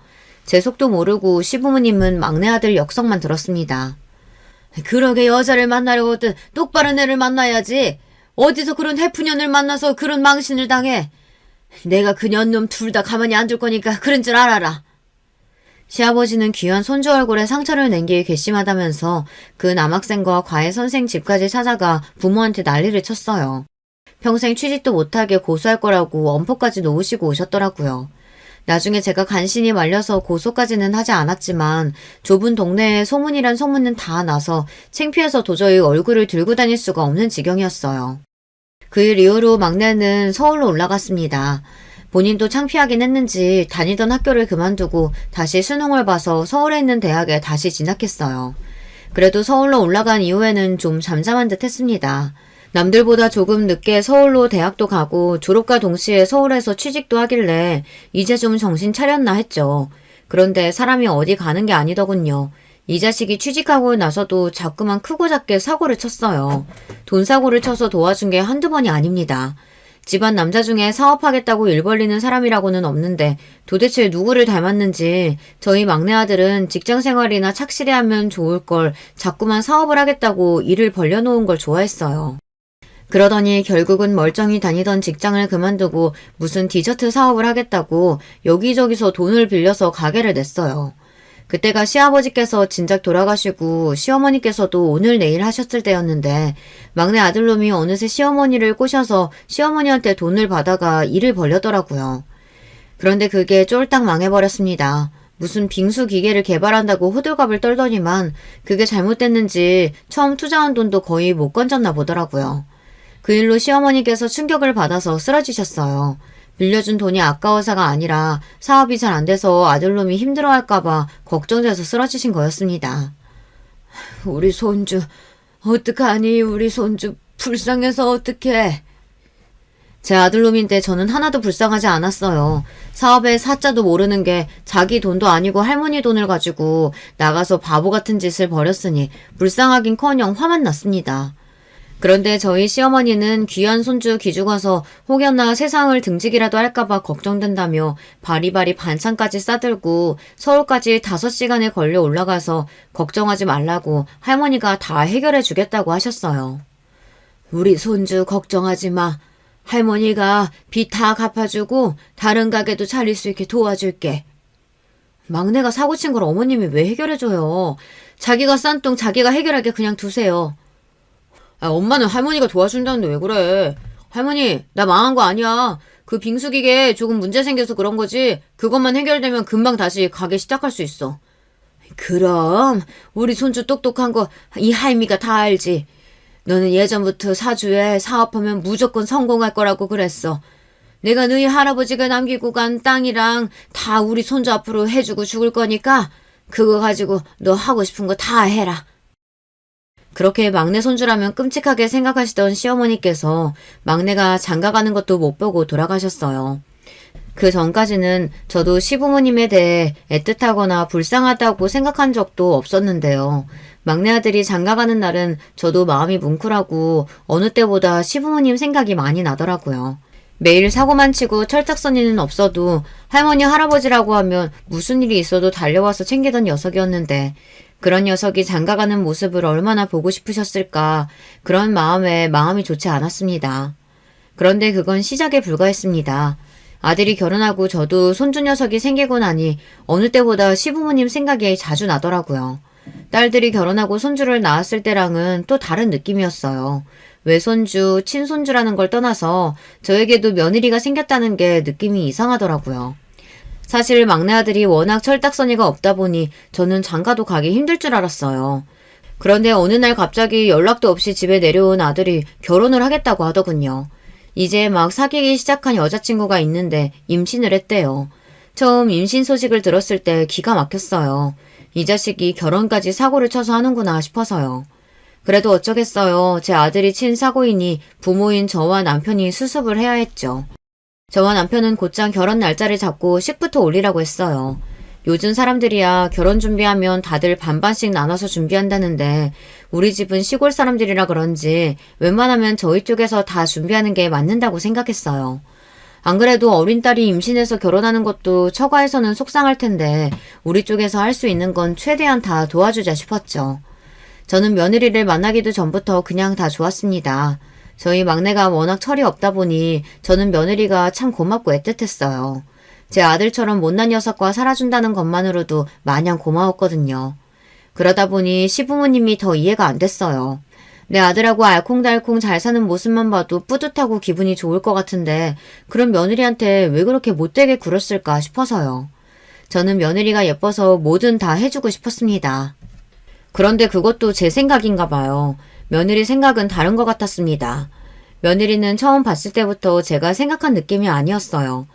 제 속도 모르고 시부모님은 막내 아들 역성만 들었습니다. 그러게 여자를 만나려거든 똑바른 애를 만나야지. 어디서 그런 해프년을 만나서 그런 망신을 당해. 내가 그 년놈 둘 다 가만히 안 둘 거니까 그런 줄 알아라. 시아버지는 귀한 손주 얼굴에 상처를 낸 게 괘씸하다면서 그 남학생과 과외 선생 집까지 찾아가 부모한테 난리를 쳤어요. 평생 취직도 못하게 고소할 거라고 엄포까지 놓으시고 오셨더라고요. 나중에 제가 간신히 말려서 고소까지는 하지 않았지만 좁은 동네에 소문이란 소문은 다 나서 창피해서 도저히 얼굴을 들고 다닐 수가 없는 지경이었어요. 그 일 이후로 막내는 서울로 올라갔습니다. 본인도 창피하긴 했는지 다니던 학교를 그만두고 다시 수능을 봐서 서울에 있는 대학에 다시 진학했어요. 그래도 서울로 올라간 이후에는 좀 잠잠한 듯 했습니다. 남들보다 조금 늦게 서울로 대학도 가고 졸업과 동시에 서울에서 취직도 하길래 이제 좀 정신 차렸나 했죠. 그런데 사람이 어디 가는 게 아니더군요. 이 자식이 취직하고 나서도 자꾸만 크고 작게 사고를 쳤어요. 돈 사고를 쳐서 도와준 게 한두 번이 아닙니다. 집안 남자 중에 사업하겠다고 일 벌리는 사람이라고는 없는데 도대체 누구를 닮았는지 저희 막내 아들은 직장 생활이나 착실히 하면 좋을 걸 자꾸만 사업을 하겠다고 일을 벌려놓은 걸 좋아했어요. 그러더니 결국은 멀쩡히 다니던 직장을 그만두고 무슨 디저트 사업을 하겠다고 여기저기서 돈을 빌려서 가게를 냈어요. 그때가 시아버지께서 진작 돌아가시고 시어머니께서도 오늘 내일 하셨을 때였는데 막내 아들놈이 어느새 시어머니를 꼬셔서 시어머니한테 돈을 받아가 일을 벌려더라고요. 그런데 그게 쫄딱 망해버렸습니다. 무슨 빙수 기계를 개발한다고 호들갑을 떨더니만 그게 잘못됐는지 처음 투자한 돈도 거의 못 건졌나 보더라고요. 그 일로 시어머니께서 충격을 받아서 쓰러지셨어요. 빌려준 돈이 아까워서가 아니라 사업이 잘 안 돼서 아들놈이 힘들어할까봐 걱정돼서 쓰러지신 거였습니다. 우리 손주, 어떡하니? 우리 손주 불쌍해서 어떡해? 제 아들놈인데 저는 하나도 불쌍하지 않았어요. 사업의 사자도 모르는 게 자기 돈도 아니고 할머니 돈을 가지고 나가서 바보 같은 짓을 벌였으니 불쌍하긴커녕 화만 났습니다. 그런데 저희 시어머니는 귀한 손주 기죽어서 혹여나 세상을 등지기라도 할까봐 걱정된다며 바리바리 반찬까지 싸들고 서울까지 5시간에 걸려 올라가서 걱정하지 말라고 할머니가 다 해결해 주겠다고 하셨어요. 우리 손주 걱정하지 마. 할머니가 빚 다 갚아주고 다른 가게도 차릴 수 있게 도와줄게. 막내가 사고친 걸 어머님이 왜 해결해줘요. 자기가 싼 똥 자기가 해결하게 그냥 두세요. 엄마는 할머니가 도와준다는데 왜 그래? 할머니, 나 망한 거 아니야. 그 빙수기계에 조금 문제 생겨서 그런 거지. 그것만 해결되면 금방 다시 가게 시작할 수 있어. 그럼 우리 손주 똑똑한 거 이 할미가 다 알지. 너는 예전부터 사주에 사업하면 무조건 성공할 거라고 그랬어. 내가 너희 할아버지가 남기고 간 땅이랑 다 우리 손주 앞으로 해주고 죽을 거니까 그거 가지고 너 하고 싶은 거 다 해라. 그렇게 막내 손주라면 끔찍하게 생각하시던 시어머니께서 막내가 장가가는 것도 못 보고 돌아가셨어요. 그 전까지는 저도 시부모님에 대해 애틋하거나 불쌍하다고 생각한 적도 없었는데요. 막내 아들이 장가가는 날은 저도 마음이 뭉클하고 어느 때보다 시부모님 생각이 많이 나더라고요. 매일 사고만 치고 철딱서니는 없어도 할머니 할아버지라고 하면 무슨 일이 있어도 달려와서 챙기던 녀석이었는데 그런 녀석이 장가가는 모습을 얼마나 보고 싶으셨을까 그런 마음에 마음이 좋지 않았습니다. 그런데 그건 시작에 불과했습니다. 아들이 결혼하고 저도 손주 녀석이 생기고 나니 어느 때보다 시부모님 생각이 자주 나더라고요. 딸들이 결혼하고 손주를 낳았을 때랑은 또 다른 느낌이었어요. 외손주, 친손주라는 걸 떠나서 저에게도 며느리가 생겼다는 게 느낌이 이상하더라고요. 사실 막내 아들이 워낙 철딱서니가 없다 보니 저는 장가도 가기 힘들 줄 알았어요. 그런데 어느 날 갑자기 연락도 없이 집에 내려온 아들이 결혼을 하겠다고 하더군요. 이제 막 사귀기 시작한 여자친구가 있는데 임신을 했대요. 처음 임신 소식을 들었을 때 기가 막혔어요. 이 자식이 결혼까지 사고를 쳐서 하는구나 싶어서요. 그래도 어쩌겠어요. 제 아들이 친 사고이니 부모인 저와 남편이 수습을 해야 했죠. 저와 남편은 곧장 결혼 날짜를 잡고 식부터 올리라고 했어요. 요즘 사람들이야 결혼 준비하면 다들 반반씩 나눠서 준비한다는데 우리 집은 시골 사람들이라 그런지 웬만하면 저희 쪽에서 다 준비하는 게 맞는다고 생각했어요. 안 그래도 어린 딸이 임신해서 결혼하는 것도 처가에서는 속상할 텐데 우리 쪽에서 할 수 있는 건 최대한 다 도와주자 싶었죠. 저는 며느리를 만나기도 전부터 그냥 다 좋았습니다. 저희 막내가 워낙 철이 없다 보니 저는 며느리가 참 고맙고 애틋했어요. 제 아들처럼 못난 녀석과 살아준다는 것만으로도 마냥 고마웠거든요. 그러다 보니 시부모님이 더 이해가 안 됐어요. 내 아들하고 알콩달콩 잘 사는 모습만 봐도 뿌듯하고 기분이 좋을 것 같은데 그런 며느리한테 왜 그렇게 못되게 굴었을까 싶어서요. 저는 며느리가 예뻐서 뭐든 다 해주고 싶었습니다. 그런데 그것도 제 생각인가 봐요. 며느리 생각은 다른 것 같았습니다. 며느리는 처음 봤을 때부터 제가 생각한 느낌이 아니었어요.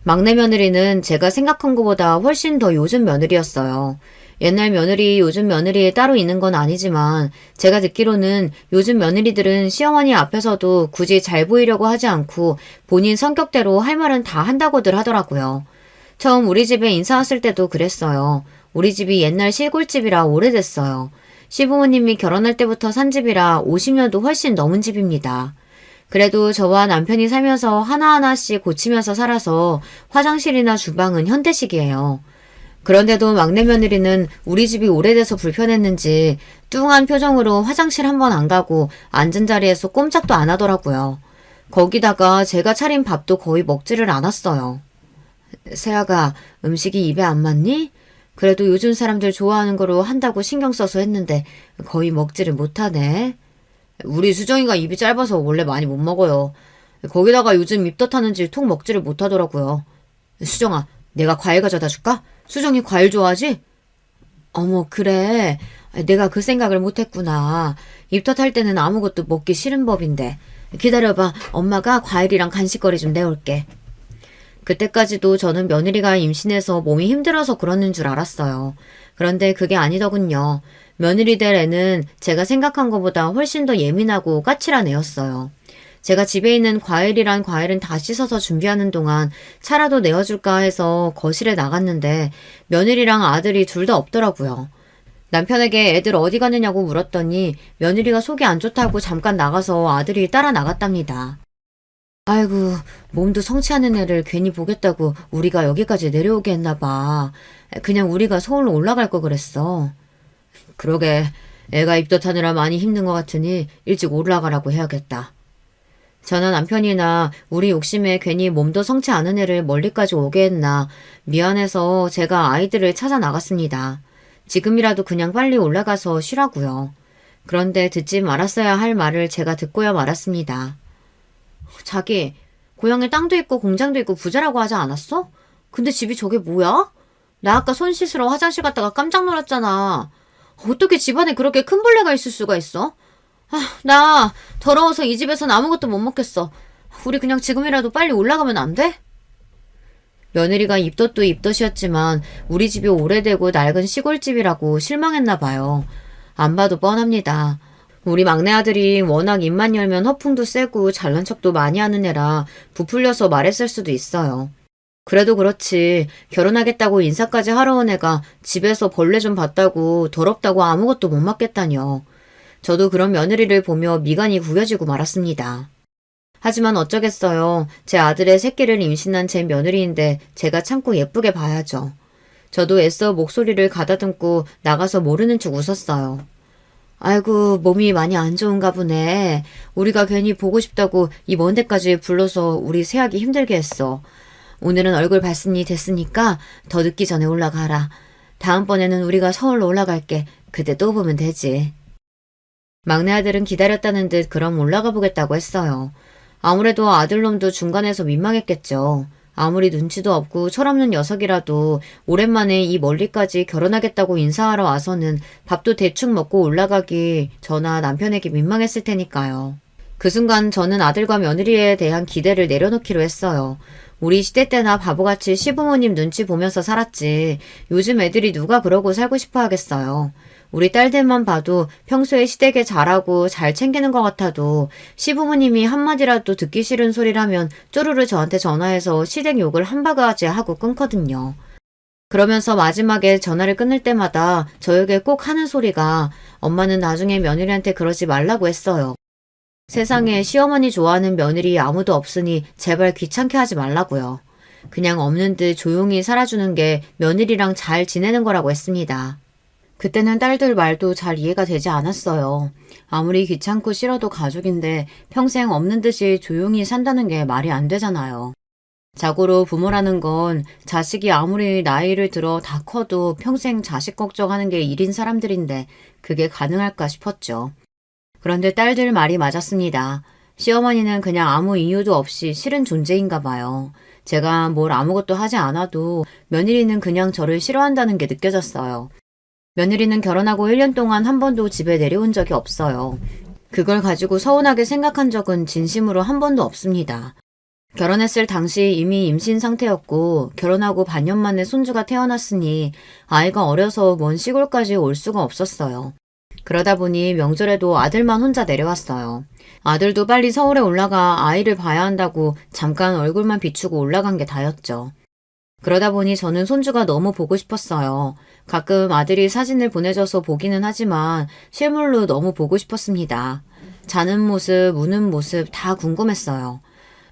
막내 며느리는 제가 생각한 것보다 훨씬 더 요즘 며느리였어요. 옛날 며느리, 요즘 며느리 따로 있는 건 아니지만 제가 듣기로는 요즘 며느리들은 시어머니 앞에서도 굳이 잘 보이려고 하지 않고 본인 성격대로 할 말은 다 한다고들 하더라고요. 처음 우리 집에 인사 왔을 때도 그랬어요. 우리 집이 옛날 시골집이라 오래됐어요. 시부모님이 결혼할 때부터 산 집이라 50년도 훨씬 넘은 집입니다. 그래도 저와 남편이 살면서 하나하나씩 고치면서 살아서 화장실이나 주방은 현대식이에요. 그런데도 막내 며느리는 우리 집이 오래돼서 불편했는지 뚱한 표정으로 화장실 한 번 안 가고 앉은 자리에서 꼼짝도 안 하더라고요. 거기다가 제가 차린 밥도 거의 먹지를 않았어요. 세아가 음식이 입에 안 맞니? 그래도 요즘 사람들 좋아하는 거로 한다고 신경 써서 했는데 거의 먹지를 못하네. 우리 수정이가 입이 짧아서 원래 많이 못 먹어요. 거기다가 요즘 입덧하는지 통 먹지를 못하더라고요. 수정아, 내가 과일 가져다 줄까? 수정이 과일 좋아하지? 어머, 그래. 내가 그 생각을 못했구나. 입덧할 때는 아무것도 먹기 싫은 법인데. 기다려봐. 엄마가 과일이랑 간식거리 좀 내올게. 그때까지도 저는 며느리가 임신해서 몸이 힘들어서 그러는 줄 알았어요. 그런데 그게 아니더군요. 며느리 될 애는 제가 생각한 것보다 훨씬 더 예민하고 까칠한 애였어요. 제가 집에 있는 과일이란 과일은 다 씻어서 준비하는 동안 차라도 내어줄까 해서 거실에 나갔는데 며느리랑 아들이 둘 다 없더라고요. 남편에게 애들 어디 가느냐고 물었더니 며느리가 속이 안 좋다고 잠깐 나가서 아들이 따라 나갔답니다. 아이고, 몸도 성취하는 애를 괜히 보겠다고 우리가 여기까지 내려오게 했나 봐. 그냥 우리가 서울로 올라갈 거 그랬어. 그러게, 애가 입덧하느라 많이 힘든 것 같으니 일찍 올라가라고 해야겠다. 저나 남편이나 우리 욕심에 괜히 몸도 성치 않은 애를 멀리까지 오게 했나 미안해서 제가 아이들을 찾아 나갔습니다. 지금이라도 그냥 빨리 올라가서 쉬라고요. 그런데 듣지 말았어야 할 말을 제가 듣고야 말았습니다. 자기, 고향에 땅도 있고 공장도 있고 부자라고 하지 않았어? 근데 집이 저게 뭐야? 나 아까 손 씻으러 화장실 갔다가 깜짝 놀랐잖아. 어떻게 집안에 그렇게 큰 벌레가 있을 수가 있어? 나 더러워서 이 집에선 아무것도 못 먹겠어. 우리 그냥 지금이라도 빨리 올라가면 안 돼? 며느리가 입덧도 입덧이었지만 우리 집이 오래되고 낡은 시골집이라고 실망했나 봐요. 안 봐도 뻔합니다. 우리 막내 아들이 워낙 입만 열면 허풍도 세고 잘난 척도 많이 하는 애라 부풀려서 말했을 수도 있어요. 그래도 그렇지 결혼하겠다고 인사까지 하러 온 애가 집에서 벌레 좀 봤다고 더럽다고 아무것도 못 맡겠다뇨. 저도 그런 며느리를 보며 미간이 구겨지고 말았습니다. 하지만 어쩌겠어요. 제 아들의 새끼를 임신한 제 며느리인데 제가 참고 예쁘게 봐야죠. 저도 애써 목소리를 가다듬고 나가서 모르는 척 웃었어요. 아이고, 몸이 많이 안 좋은가 보네. 우리가 괜히 보고 싶다고 이 먼 데까지 불러서 우리 새하기 힘들게 했어. 오늘은 얼굴 봤으니 됐으니까 더 늦기 전에 올라가라. 다음번에는 우리가 서울로 올라갈게. 그때 또 보면 되지. 막내 아들은 기다렸다는 듯 그럼 올라가 보겠다고 했어요. 아무래도 아들놈도 중간에서 민망했겠죠. 아무리 눈치도 없고 철없는 녀석이라도 오랜만에 이 멀리까지 결혼하겠다고 인사하러 와서는 밥도 대충 먹고 올라가기 저나 남편에게 민망했을 테니까요. 그 순간 저는 아들과 며느리에 대한 기대를 내려놓기로 했어요. 우리 시대 때나 바보같이 시부모님 눈치 보면서 살았지. 요즘 애들이 누가 그러고 살고 싶어 하겠어요. 우리 딸들만 봐도 평소에 시댁에 잘하고 잘 챙기는 것 같아도 시부모님이 한마디라도 듣기 싫은 소리라면 쪼르르 저한테 전화해서 시댁 욕을 한 바가지 하고 끊거든요. 그러면서 마지막에 전화를 끊을 때마다 저에게 꼭 하는 소리가 엄마는 나중에 며느리한테 그러지 말라고 했어요. 세상에 시어머니 좋아하는 며느리 아무도 없으니 제발 귀찮게 하지 말라고요. 그냥 없는 듯 조용히 살아주는 게 며느리랑 잘 지내는 거라고 했습니다. 그때는 딸들 말도 잘 이해가 되지 않았어요. 아무리 귀찮고 싫어도 가족인데 평생 없는 듯이 조용히 산다는 게 말이 안 되잖아요. 자고로 부모라는 건 자식이 아무리 나이를 들어 다 커도 평생 자식 걱정하는 게 일인 사람들인데 그게 가능할까 싶었죠. 그런데 딸들 말이 맞았습니다. 시어머니는 그냥 아무 이유도 없이 싫은 존재인가 봐요. 제가 뭘 아무것도 하지 않아도 며느리는 그냥 저를 싫어한다는 게 느껴졌어요. 며느리는 결혼하고 1년 동안 한 번도 집에 내려온 적이 없어요. 그걸 가지고 서운하게 생각한 적은 진심으로 한 번도 없습니다. 결혼했을 당시 이미 임신 상태였고 결혼하고 반년 만에 손주가 태어났으니 아이가 어려서 먼 시골까지 올 수가 없었어요. 그러다 보니 명절에도 아들만 혼자 내려왔어요. 아들도 빨리 서울에 올라가 아이를 봐야 한다고 잠깐 얼굴만 비추고 올라간 게 다였죠. 그러다 보니 저는 손주가 너무 보고 싶었어요. 가끔 아들이 사진을 보내줘서 보기는 하지만 실물로 너무 보고 싶었습니다. 자는 모습, 우는 모습 다 궁금했어요.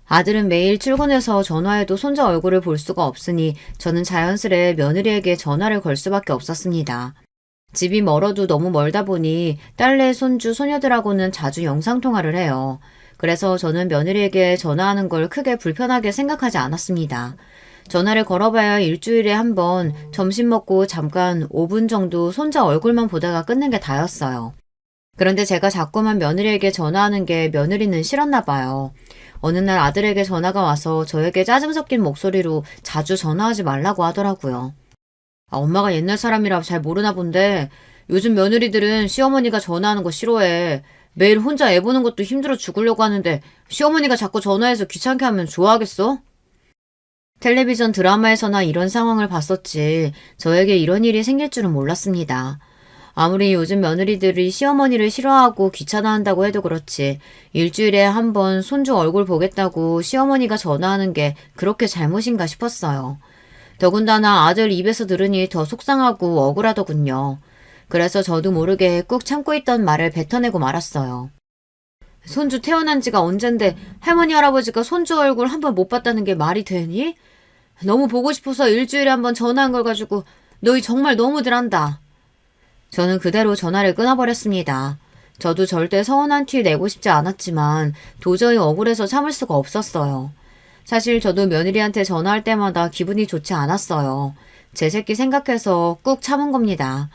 아들은 매일 출근해서 전화해도 손자 얼굴을 볼 수가 없으니 저는 자연스레 며느리에게 전화를 걸 수밖에 없었습니다. 집이 멀어도 너무 멀다 보니 딸내, 손주, 소녀들하고는 자주 영상통화를 해요. 그래서 저는 며느리에게 전화하는 걸 크게 불편하게 생각하지 않았습니다. 전화를 걸어봐야 일주일에 한 번 점심 먹고 잠깐 5분 정도 손자 얼굴만 보다가 끊는 게 다였어요. 그런데 제가 자꾸만 며느리에게 전화하는 게 며느리는 싫었나 봐요. 어느 날 아들에게 전화가 와서 저에게 짜증 섞인 목소리로 자주 전화하지 말라고 하더라고요. 엄마가 옛날 사람이라 잘 모르나 본데 요즘 며느리들은 시어머니가 전화하는 거 싫어해. 매일 혼자 애 보는 것도 힘들어 죽으려고 하는데 시어머니가 자꾸 전화해서 귀찮게 하면 좋아하겠어? 텔레비전 드라마에서나 이런 상황을 봤었지 저에게 이런 일이 생길 줄은 몰랐습니다. 아무리 요즘 며느리들이 시어머니를 싫어하고 귀찮아한다고 해도 그렇지 일주일에 한 번 손주 얼굴 보겠다고 시어머니가 전화하는 게 그렇게 잘못인가 싶었어요. 더군다나 아들 입에서 들으니 더 속상하고 억울하더군요. 그래서 저도 모르게 꾹 참고 있던 말을 뱉어내고 말았어요. 손주 태어난 지가 언젠데 할머니 할아버지가 손주 얼굴 한 번 못 봤다는 게 말이 되니? 너무 보고 싶어서 일주일에 한 번 전화한 걸 가지고 너희 정말 너무들 한다. 저는 그대로 전화를 끊어버렸습니다. 저도 절대 서운한 티 내고 싶지 않았지만 도저히 억울해서 참을 수가 없었어요. 사실 저도 며느리한테 전화할 때마다 기분이 좋지 않았어요. 제 새끼 생각해서 꾹 참은 겁니다.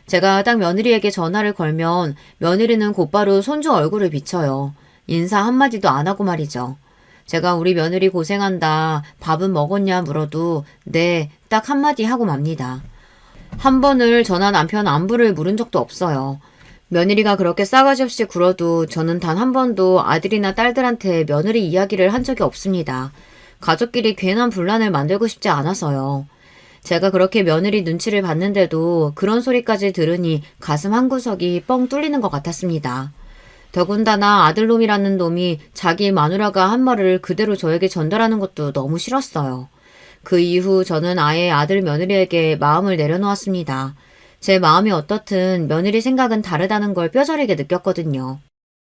제가 딱 며느리에게 전화를 걸면 며느리는 곧바로 손주 얼굴을 비춰요. 인사 한마디도 안 하고 말이죠. 제가 우리 며느리 고생한다, 밥은 먹었냐 물어도 네, 딱 한마디 하고 맙니다. 한 번을 저나 남편 안부를 물은 적도 없어요. 며느리가 그렇게 싸가지 없이 굴어도 저는 단 한 번도 아들이나 딸들한테 며느리 이야기를 한 적이 없습니다. 가족끼리 괜한 분란을 만들고 싶지 않아서요. 제가 그렇게 며느리 눈치를 봤는데도 그런 소리까지 들으니 가슴 한구석이 뻥 뚫리는 것 같았습니다. 더군다나 아들놈이라는 놈이 자기 마누라가 한 말을 그대로 저에게 전달하는 것도 너무 싫었어요. 그 이후 저는 아예 아들 며느리에게 마음을 내려놓았습니다. 제 마음이 어떻든 며느리 생각은 다르다는 걸 뼈저리게 느꼈거든요.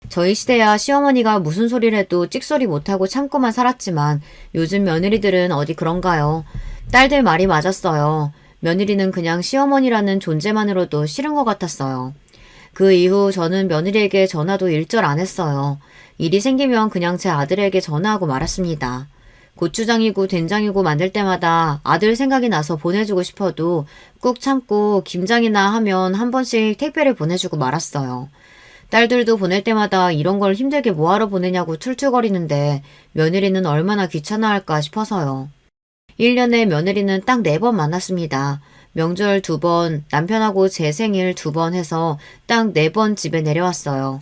저희 시대야 시어머니가 무슨 소리를 해도 찍소리 못하고 참고만 살았지만 요즘 며느리들은 어디 그런가요? 딸들 말이 맞았어요. 며느리는 그냥 시어머니라는 존재만으로도 싫은 것 같았어요. 그 이후 저는 며느리에게 전화도 일절 안 했어요. 일이 생기면 그냥 제 아들에게 전화하고 말았습니다. 고추장이고 된장이고 만들 때마다 아들 생각이 나서 보내주고 싶어도 꾹 참고 김장이나 하면 한 번씩 택배를 보내주고 말았어요. 딸들도 보낼 때마다 이런 걸 힘들게 뭐하러 보내냐고 툴툴거리는데 며느리는 얼마나 귀찮아할까 싶어서요. 1년에 며느리는 딱 4번 만났습니다. 명절 2번, 남편하고 제 생일 2번 해서 딱 4번 집에 내려왔어요.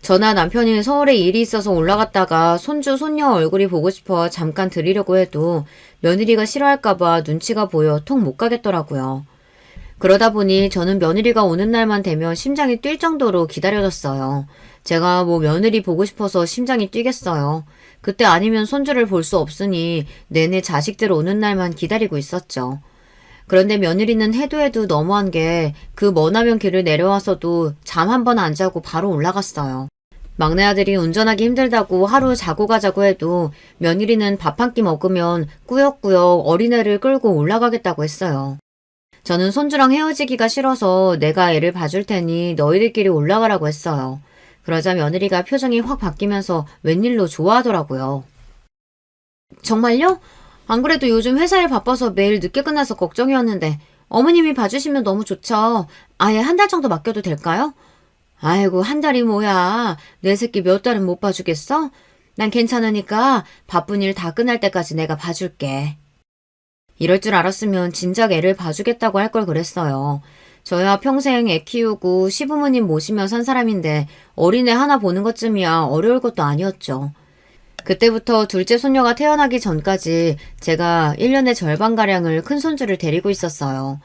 저나 남편이 서울에 일이 있어서 올라갔다가 손주, 손녀 얼굴이 보고 싶어 잠깐 드리려고 해도 며느리가 싫어할까봐 눈치가 보여 통 못 가겠더라고요. 그러다 보니 저는 며느리가 오는 날만 되면 심장이 뛸 정도로 기다려졌어요. 제가 뭐 며느리 보고 싶어서 심장이 뛰겠어요. 그때 아니면 손주를 볼 수 없으니 내내 자식들 오는 날만 기다리고 있었죠. 그런데 며느리는 해도 해도 너무한 게 그 머나먼 길을 내려와서도 잠 한 번 안 자고 바로 올라갔어요. 막내 아들이 운전하기 힘들다고 하루 자고 가자고 해도 며느리는 밥 한 끼 먹으면 꾸역꾸역 어린애를 끌고 올라가겠다고 했어요. 저는 손주랑 헤어지기가 싫어서 내가 애를 봐줄 테니 너희들끼리 올라가라고 했어요. 그러자 며느리가 표정이 확 바뀌면서 웬일로 좋아하더라고요. 정말요? 안 그래도 요즘 회사 일 바빠서 매일 늦게 끝나서 걱정이었는데 어머님이 봐주시면 너무 좋죠. 아예 한 달 정도 맡겨도 될까요? 아이고 한 달이 뭐야. 내 새끼 몇 달은 못 봐주겠어? 난 괜찮으니까 바쁜 일 다 끝날 때까지 내가 봐줄게. 이럴 줄 알았으면 진작 애를 봐주겠다고 할 걸 그랬어요. 저야 평생 애 키우고 시부모님 모시며 산 사람인데 어린애 하나 보는 것쯤이야 어려울 것도 아니었죠. 그때부터 둘째 손녀가 태어나기 전까지 제가 1년의 절반가량을 큰 손주를 데리고 있었어요.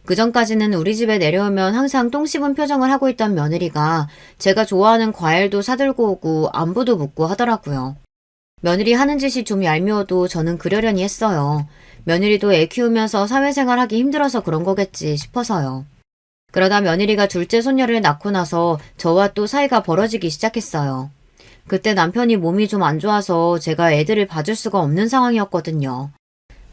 그 전까지는 우리 집에 내려오면 항상 똥 씹은 표정을 하고 있던 며느리가 제가 좋아하는 과일도 사들고 오고 안부도 묻고 하더라고요. 며느리 하는 짓이 좀 얄미워도 저는 그러려니 했어요. 며느리도 애 키우면서 사회생활 하기 힘들어서 그런 거겠지 싶어서요. 그러다 며느리가 둘째 손녀를 낳고 나서 저와 또 사이가 벌어지기 시작했어요. 그때 남편이 몸이 좀 안 좋아서 제가 애들을 봐줄 수가 없는 상황이었거든요.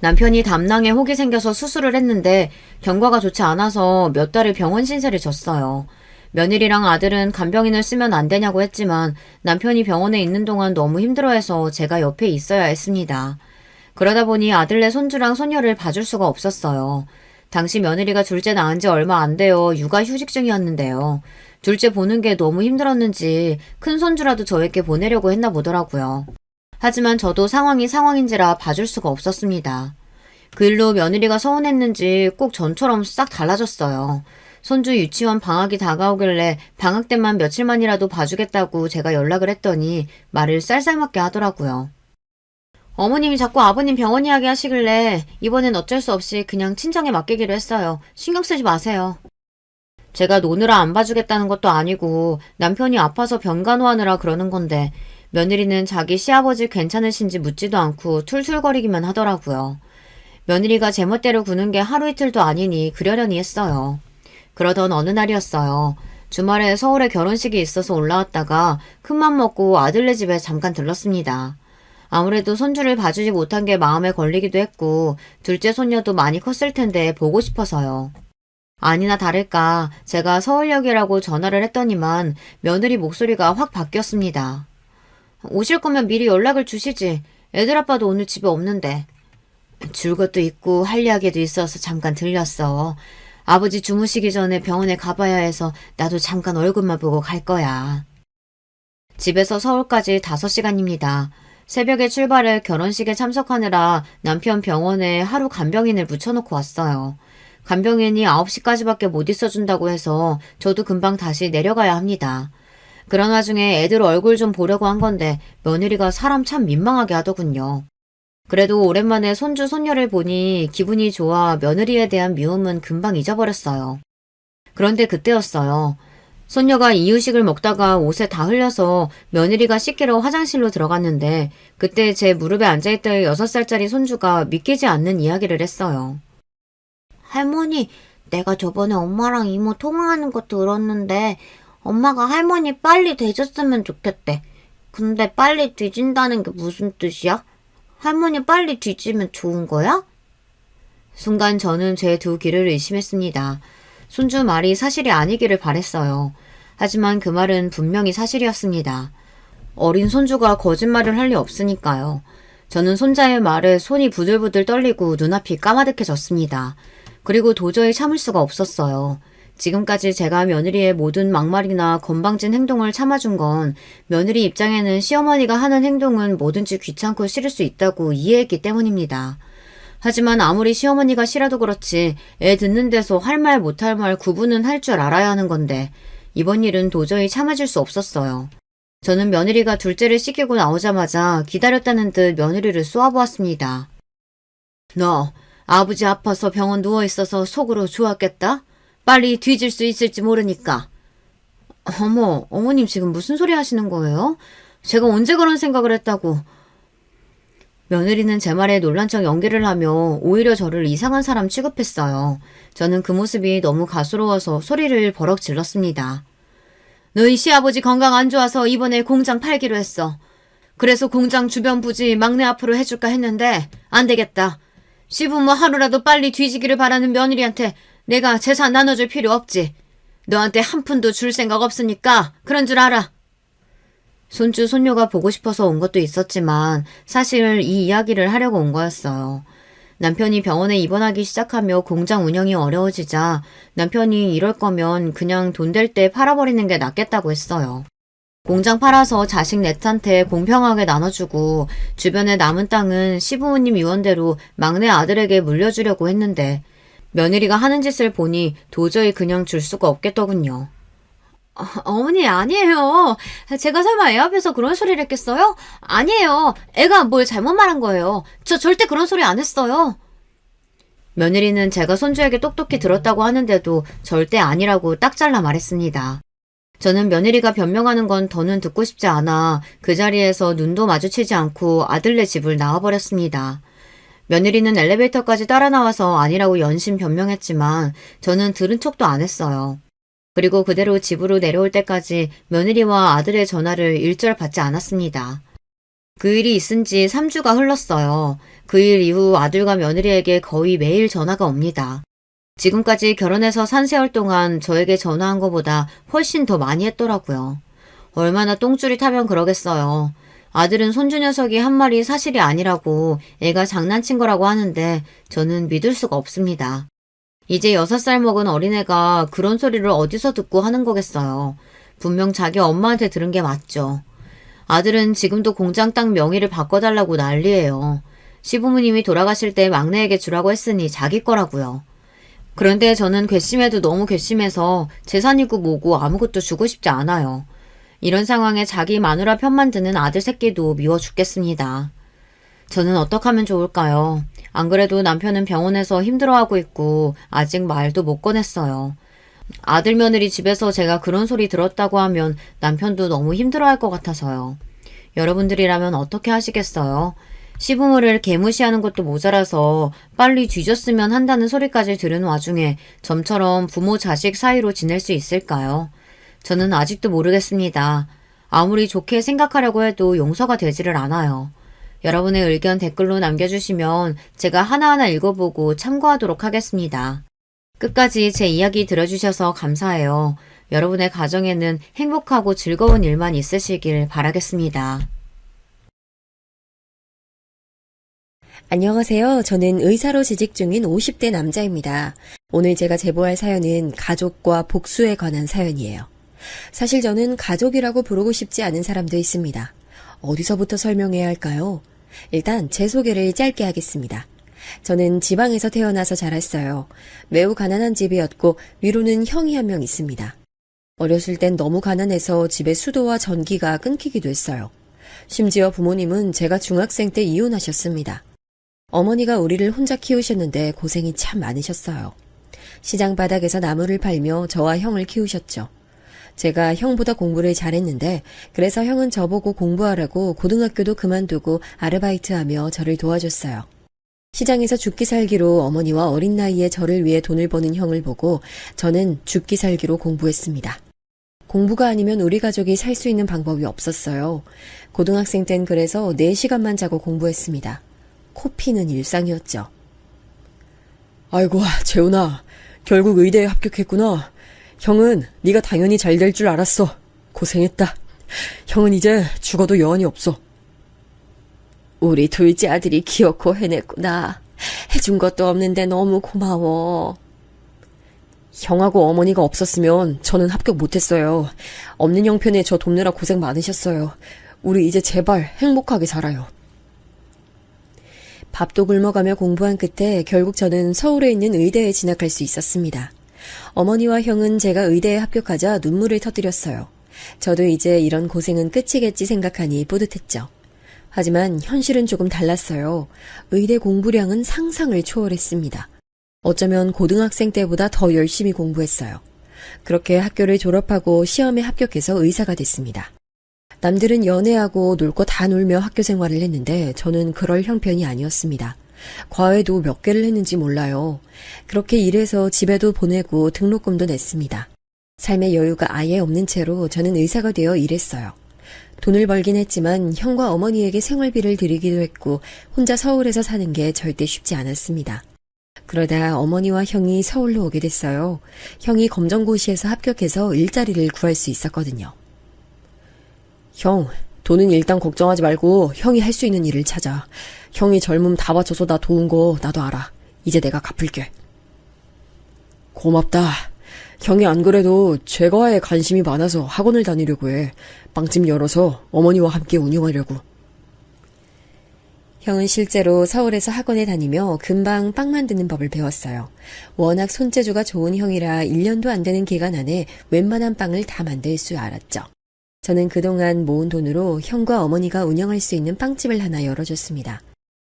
남편이 담낭에 혹이 생겨서 수술을 했는데 경과가 좋지 않아서 몇 달을 병원 신세를 졌어요. 며느리랑 아들은 간병인을 쓰면 안 되냐고 했지만 남편이 병원에 있는 동안 너무 힘들어해서 제가 옆에 있어야 했습니다. 그러다 보니 아들네 손주랑 손녀를 봐줄 수가 없었어요. 당시 며느리가 둘째 낳은 지 얼마 안 되어 육아휴직 중이었는데요. 둘째 보는 게 너무 힘들었는지 큰 손주라도 저에게 보내려고 했나 보더라고요. 하지만 저도 상황이 상황인지라 봐줄 수가 없었습니다. 그 일로 며느리가 서운했는지 꼭 전처럼 싹 달라졌어요. 손주 유치원 방학이 다가오길래 방학 때만 며칠만이라도 봐주겠다고 제가 연락을 했더니 말을 쌀쌀맞게 하더라고요. 어머님이 자꾸 아버님 병원 이야기 하시길래 이번엔 어쩔 수 없이 그냥 친정에 맡기기로 했어요. 신경 쓰지 마세요. 제가 노느라 안 봐주겠다는 것도 아니고 남편이 아파서 병간호하느라 그러는 건데 며느리는 자기 시아버지 괜찮으신지 묻지도 않고 툴툴거리기만 하더라고요. 며느리가 제멋대로 구는 게 하루 이틀도 아니니 그러려니 했어요. 그러던 어느 날이었어요. 주말에 서울에 결혼식이 있어서 올라왔다가 큰맘 먹고 아들네 집에 잠깐 들렀습니다. 아무래도 손주를 봐주지 못한 게 마음에 걸리기도 했고 둘째 손녀도 많이 컸을 텐데 보고 싶어서요. 아니나 다를까 제가 서울역이라고 전화를 했더니만 며느리 목소리가 확 바뀌었습니다. 오실 거면 미리 연락을 주시지. 애들 아빠도 오늘 집에 없는데. 줄 것도 있고 할 이야기도 있어서 잠깐 들렸어. 아버지 주무시기 전에 병원에 가봐야 해서 나도 잠깐 얼굴만 보고 갈 거야. 집에서 서울까지 5시간입니다. 새벽에 출발해 결혼식에 참석하느라 남편 병원에 하루 간병인을 붙여놓고 왔어요. 간병인이 9시까지밖에 못 있어준다고 해서 저도 금방 다시 내려가야 합니다. 그런 와중에 애들 얼굴 좀 보려고 한 건데 며느리가 사람 참 민망하게 하더군요. 그래도 오랜만에 손주 손녀를 보니 기분이 좋아 며느리에 대한 미움은 금방 잊어버렸어요. 그런데 그때였어요. 손녀가 이유식을 먹다가 옷에 다 흘려서 며느리가 씻기러 화장실로 들어갔는데 그때 제 무릎에 앉아있던 6살짜리 손주가 믿기지 않는 이야기를 했어요. 할머니, 내가 저번에 엄마랑 이모 통화하는 거 들었는데 엄마가 할머니 빨리 되셨으면 좋겠대. 근데 빨리 뒤진다는 게 무슨 뜻이야? 할머니 빨리 뒤지면 좋은 거야? 순간 저는 제 두 귀를 의심했습니다. 손주 말이 사실이 아니기를 바랬어요. 하지만 그 말은 분명히 사실이었습니다. 어린 손주가 거짓말을 할 리 없으니까요. 저는 손자의 말에 손이 부들부들 떨리고 눈앞이 까마득해졌습니다. 그리고 도저히 참을 수가 없었어요. 지금까지 제가 며느리의 모든 막말이나 건방진 행동을 참아준 건 며느리 입장에는 시어머니가 하는 행동은 뭐든지 귀찮고 싫을 수 있다고 이해했기 때문입니다. 하지만 아무리 시어머니가 싫어도 그렇지 애 듣는 데서 할 말 못할 말 구분은 할 줄 알아야 하는 건데 이번 일은 도저히 참아줄 수 없었어요. 저는 며느리가 둘째를 씻기고 나오자마자 기다렸다는 듯 며느리를 쏘아보았습니다. 너 아버지 아파서 병원 누워있어서 속으로 좋았겠다? 빨리 뒤질 수 있을지 모르니까. 어머, 어머님 지금 무슨 소리 하시는 거예요? 제가 언제 그런 생각을 했다고. 며느리는 제 말에 놀란 척 연기를 하며 오히려 저를 이상한 사람 취급했어요. 저는 그 모습이 너무 가스로워서 소리를 버럭 질렀습니다. 너희 시아버지 건강 안 좋아서 이번에 공장 팔기로 했어. 그래서 공장 주변 부지 막내 앞으로 해줄까 했는데 안 되겠다. 시부모 하루라도 빨리 뒤지기를 바라는 며느리한테 내가 재산 나눠줄 필요 없지. 너한테 한 푼도 줄 생각 없으니까 그런 줄 알아. 손주 손녀가 보고 싶어서 온 것도 있었지만 사실 이 이야기를 하려고 온 거였어요. 남편이 병원에 입원하기 시작하며 공장 운영이 어려워지자 남편이 이럴 거면 그냥 돈 될 때 팔아버리는 게 낫겠다고 했어요. 공장 팔아서 자식 넷한테 공평하게 나눠주고 주변에 남은 땅은 시부모님 유언대로 막내 아들에게 물려주려고 했는데 며느리가 하는 짓을 보니 도저히 그냥 줄 수가 없겠더군요. 어머니, 아니에요. 제가 설마 애 앞에서 그런 소리를 했겠어요? 아니에요. 애가 뭘 잘못 말한 거예요. 저 절대 그런 소리 안 했어요. 며느리는 제가 손주에게 똑똑히 들었다고 하는데도 절대 아니라고 딱 잘라 말했습니다. 저는 며느리가 변명하는 건 더는 듣고 싶지 않아 그 자리에서 눈도 마주치지 않고 아들네 집을 나와버렸습니다. 며느리는 엘리베이터까지 따라 나와서 아니라고 연신 변명했지만 저는 들은 척도 안 했어요. 그리고 그대로 집으로 내려올 때까지 며느리와 아들의 전화를 일절 받지 않았습니다. 그 일이 있은 지 3주가 흘렀어요. 그 일 이후 아들과 며느리에게 거의 매일 전화가 옵니다. 지금까지 결혼해서 산 세월 동안 저에게 전화한 것보다 훨씬 더 많이 했더라고요. 얼마나 똥줄이 타면 그러겠어요. 아들은 손주 녀석이 한 말이 사실이 아니라고 애가 장난친 거라고 하는데 저는 믿을 수가 없습니다. 이제 6살 먹은 어린애가 그런 소리를 어디서 듣고 하는 거겠어요. 분명 자기 엄마한테 들은 게 맞죠. 아들은 지금도 공장 땅 명의를 바꿔달라고 난리예요. 시부모님이 돌아가실 때 막내에게 주라고 했으니 자기 거라고요. 그런데 저는 괘씸해도 너무 괘씸해서 재산이고 뭐고 아무것도 주고 싶지 않아요. 이런 상황에 자기 마누라 편만 드는 아들 새끼도 미워 죽겠습니다. 저는 어떻게 하면 좋을까요? 안 그래도 남편은 병원에서 힘들어하고 있고 아직 말도 못 꺼냈어요. 아들 며느리 집에서 제가 그런 소리 들었다고 하면 남편도 너무 힘들어할 것 같아서요. 여러분들이라면 어떻게 하시겠어요? 시부모를 개무시하는 것도 모자라서 빨리 뒤졌으면 한다는 소리까지 들은 와중에 점처럼 부모 자식 사이로 지낼 수 있을까요? 저는 아직도 모르겠습니다. 아무리 좋게 생각하려고 해도 용서가 되지를 않아요. 여러분의 의견 댓글로 남겨주시면 제가 하나하나 읽어보고 참고하도록 하겠습니다. 끝까지 제 이야기 들어주셔서 감사해요. 여러분의 가정에는 행복하고 즐거운 일만 있으시길 바라겠습니다. 안녕하세요. 저는 의사로 재직 중인 50대 남자입니다. 오늘 제가 제보할 사연은 가족과 복수에 관한 사연이에요. 사실 저는 가족이라고 부르고 싶지 않은 사람도 있습니다. 어디서부터 설명해야 할까요? 일단 제 소개를 짧게 하겠습니다. 저는 지방에서 태어나서 자랐어요. 매우 가난한 집이었고 위로는 형이 한 명 있습니다. 어렸을 땐 너무 가난해서 집에 수도와 전기가 끊기기도 했어요. 심지어 부모님은 제가 중학생 때 이혼하셨습니다. 어머니가 우리를 혼자 키우셨는데 고생이 참 많으셨어요. 시장 바닥에서 나무를 팔며 저와 형을 키우셨죠. 제가 형보다 공부를 잘했는데 그래서 형은 저보고 공부하라고 고등학교도 그만두고 아르바이트하며 저를 도와줬어요. 시장에서 죽기 살기로 어머니와 어린 나이에 저를 위해 돈을 버는 형을 보고 저는 죽기 살기로 공부했습니다. 공부가 아니면 우리 가족이 살 수 있는 방법이 없었어요. 고등학생 땐 그래서 4시간만 자고 공부했습니다. 코피는 일상이었죠. 아이고, 재훈아. 결국 의대에 합격했구나. 형은 네가 당연히 잘 될 줄 알았어. 고생했다. 형은 이제 죽어도 여한이 없어. 우리 둘째 아들이 키웠고 해냈구나. 해준 것도 없는데 너무 고마워. 형하고 어머니가 없었으면 저는 합격 못했어요. 없는 형편에 저 돕느라 고생 많으셨어요. 우리 이제 제발 행복하게 살아요. 밥도 굶어가며 공부한 끝에 결국 저는 서울에 있는 의대에 진학할 수 있었습니다. 어머니와 형은 제가 의대에 합격하자 눈물을 터뜨렸어요. 저도 이제 이런 고생은 끝이겠지 생각하니 뿌듯했죠. 하지만 현실은 조금 달랐어요. 의대 공부량은 상상을 초월했습니다. 어쩌면 고등학생 때보다 더 열심히 공부했어요. 그렇게 학교를 졸업하고 시험에 합격해서 의사가 됐습니다. 남들은 연애하고 놀 거 다 놀며 학교 생활을 했는데 저는 그럴 형편이 아니었습니다. 과외도 몇 개를 했는지 몰라요. 그렇게 일해서 집에도 보내고 등록금도 냈습니다. 삶의 여유가 아예 없는 채로 저는 의사가 되어 일했어요. 돈을 벌긴 했지만 형과 어머니에게 생활비를 드리기도 했고 혼자 서울에서 사는 게 절대 쉽지 않았습니다. 그러다 어머니와 형이 서울로 오게 됐어요. 형이 검정고시에서 합격해서 일자리를 구할 수 있었거든요. 형, 돈은 일단 걱정하지 말고 형이 할 수 있는 일을 찾아. 형이 젊음 다 바쳐서 나 도운 거 나도 알아. 이제 내가 갚을게. 고맙다. 형이 안 그래도 제과에 관심이 많아서 학원을 다니려고 해. 빵집 열어서 어머니와 함께 운영하려고. 형은 실제로 서울에서 학원에 다니며 금방 빵 만드는 법을 배웠어요. 워낙 손재주가 좋은 형이라 1년도 안 되는 기간 안에 웬만한 빵을 다 만들 수 알았죠. 저는 그동안 모은 돈으로 형과 어머니가 운영할 수 있는 빵집을 하나 열어줬습니다.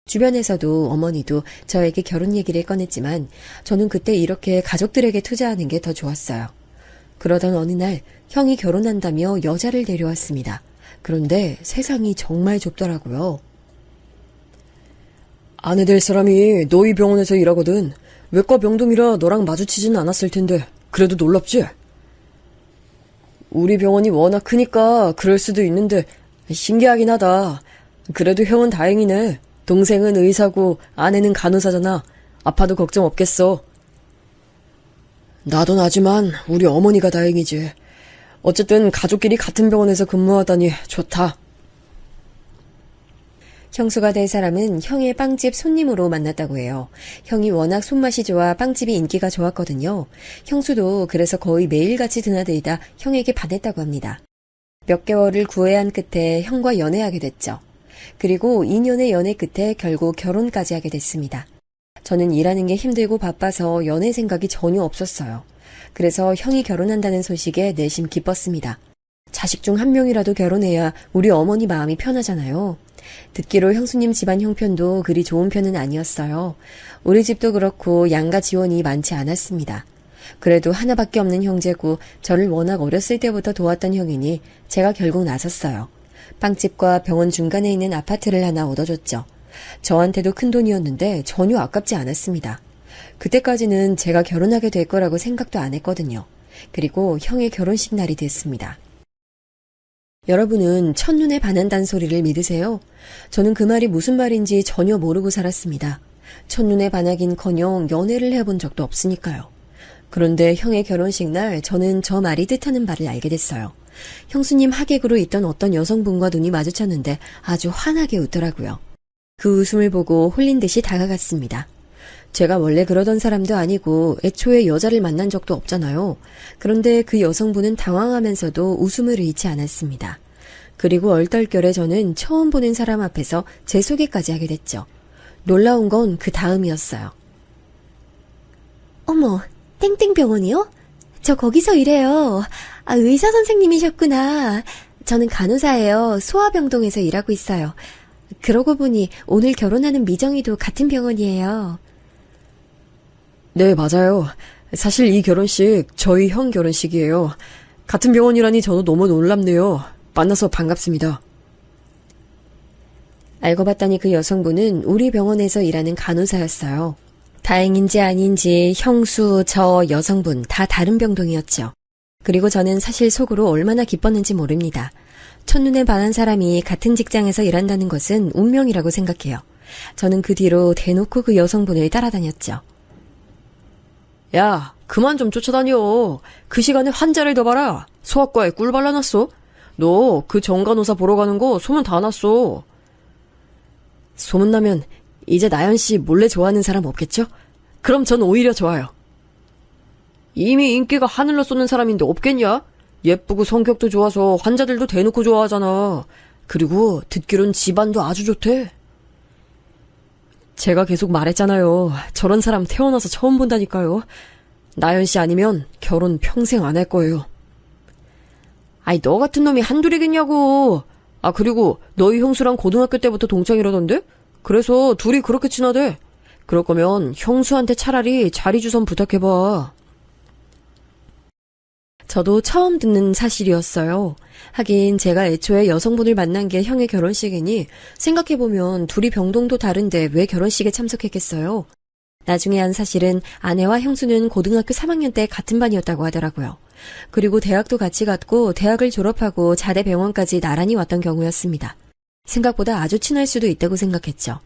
주변에서도 어머니도 저에게 결혼 얘기를 꺼냈지만 저는 그때 이렇게 가족들에게 투자하는 게 더 좋았어요. 그러던 어느 날 형이 결혼한다며 여자를 데려왔습니다. 그런데 세상이 정말 좁더라고요. 아내 될 사람이 너희 병원에서 일하거든. 외과 병동이라 너랑 마주치지는 않았을 텐데 그래도 놀랍지? 우리 병원이 워낙 크니까 그럴 수도 있는데 신기하긴 하다. 그래도 형은 다행이네. 동생은 의사고 아내는 간호사잖아. 아파도 걱정 없겠어. 나도 나지만 우리 어머니가 다행이지. 어쨌든 가족끼리 같은 병원에서 근무하다니 좋다. 형수가 될 사람은 형의 빵집 손님으로 만났다고 해요. 형이 워낙 손맛이 좋아 빵집이 인기가 좋았거든요. 형수도 그래서 거의 매일같이 드나들다 형에게 반했다고 합니다. 몇 개월을 구애한 끝에 형과 연애하게 됐죠. 그리고 2년의 연애 끝에 결국 결혼까지 하게 됐습니다. 저는 일하는 게 힘들고 바빠서 연애 생각이 전혀 없었어요. 그래서 형이 결혼한다는 소식에 내심 기뻤습니다. 자식 중 한 명이라도 결혼해야 우리 어머니 마음이 편하잖아요. 듣기로 형수님 집안 형편도 그리 좋은 편은 아니었어요. 우리 집도 그렇고 양가 지원이 많지 않았습니다. 그래도 하나밖에 없는 형제고 저를 워낙 어렸을 때부터 도왔던 형이니 제가 결국 나섰어요. 빵집과 병원 중간에 있는 아파트를 하나 얻어줬죠. 저한테도 큰 돈이었는데 전혀 아깝지 않았습니다. 그때까지는 제가 결혼하게 될 거라고 생각도 안 했거든요. 그리고 형의 결혼식 날이 됐습니다. 여러분은 첫눈에 반한다는 소리를 믿으세요? 저는 그 말이 무슨 말인지 전혀 모르고 살았습니다. 첫눈에 반하긴커녕 연애를 해본 적도 없으니까요. 그런데 형의 결혼식 날 저는 저 말이 뜻하는 바를 알게 됐어요. 형수님 하객으로 있던 어떤 여성분과 눈이 마주쳤는데 아주 환하게 웃더라고요. 그 웃음을 보고 홀린 듯이 다가갔습니다. 제가 원래 그러던 사람도 아니고 애초에 여자를 만난 적도 없잖아요. 그런데 그 여성분은 당황하면서도 웃음을 잃지 않았습니다. 그리고 얼떨결에 저는 처음 보는 사람 앞에서 제 소개까지 하게 됐죠. 놀라운 건 그 다음이었어요. 어머, 땡땡병원이요? 저 거기서 일해요. 아, 의사 선생님이셨구나. 저는 간호사예요. 소아병동에서 일하고 있어요. 그러고 보니 오늘 결혼하는 미정이도 같은 병원이에요. 네, 맞아요. 사실 이 결혼식 저희 형 결혼식이에요. 같은 병원이라니 저도 너무 놀랍네요. 만나서 반갑습니다. 알고 봤더니 그 여성분은 우리 병원에서 일하는 간호사였어요. 다행인지 아닌지 형수, 저, 여성분 다 다른 병동이었죠. 그리고 저는 사실 속으로 얼마나 기뻤는지 모릅니다. 첫눈에 반한 사람이 같은 직장에서 일한다는 것은 운명이라고 생각해요. 저는 그 뒤로 대놓고 그 여성분을 따라다녔죠. 야, 그만 좀 쫓아다녀. 그 시간에 환자를 더 봐라. 소아과에 꿀 발라놨어. 너 그 정간호사 보러 가는 거 소문 다 났어. 소문나면 이제 나연씨 몰래 좋아하는 사람 없겠죠? 그럼 전 오히려 좋아요. 이미 인기가 하늘로 쏘는 사람인데 없겠냐? 예쁘고 성격도 좋아서 환자들도 대놓고 좋아하잖아. 그리고 듣기론 집안도 아주 좋대. 제가 계속 말했잖아요. 저런 사람 태어나서 처음 본다니까요. 나연씨 아니면 결혼 평생 안 할 거예요. 아이, 너 같은 놈이 한둘이겠냐고. 아, 그리고 너희 형수랑 고등학교 때부터 동창이라던데? 그래서 둘이 그렇게 친하대. 그럴 거면 형수한테 차라리 자리 주선 부탁해봐. 저도 처음 듣는 사실이었어요. 하긴 제가 애초에 여성분을 만난 게 형의 결혼식이니 생각해보면 둘이 병동도 다른데 왜 결혼식에 참석했겠어요? 나중에 한 사실은 아내와 형수는 고등학교 3학년 때 같은 반이었다고 하더라고요. 그리고 대학도 같이 갔고 대학을 졸업하고 자대 병원까지 나란히 왔던 경우였습니다. 생각보다 아주 친할 수도 있다고 생각했죠.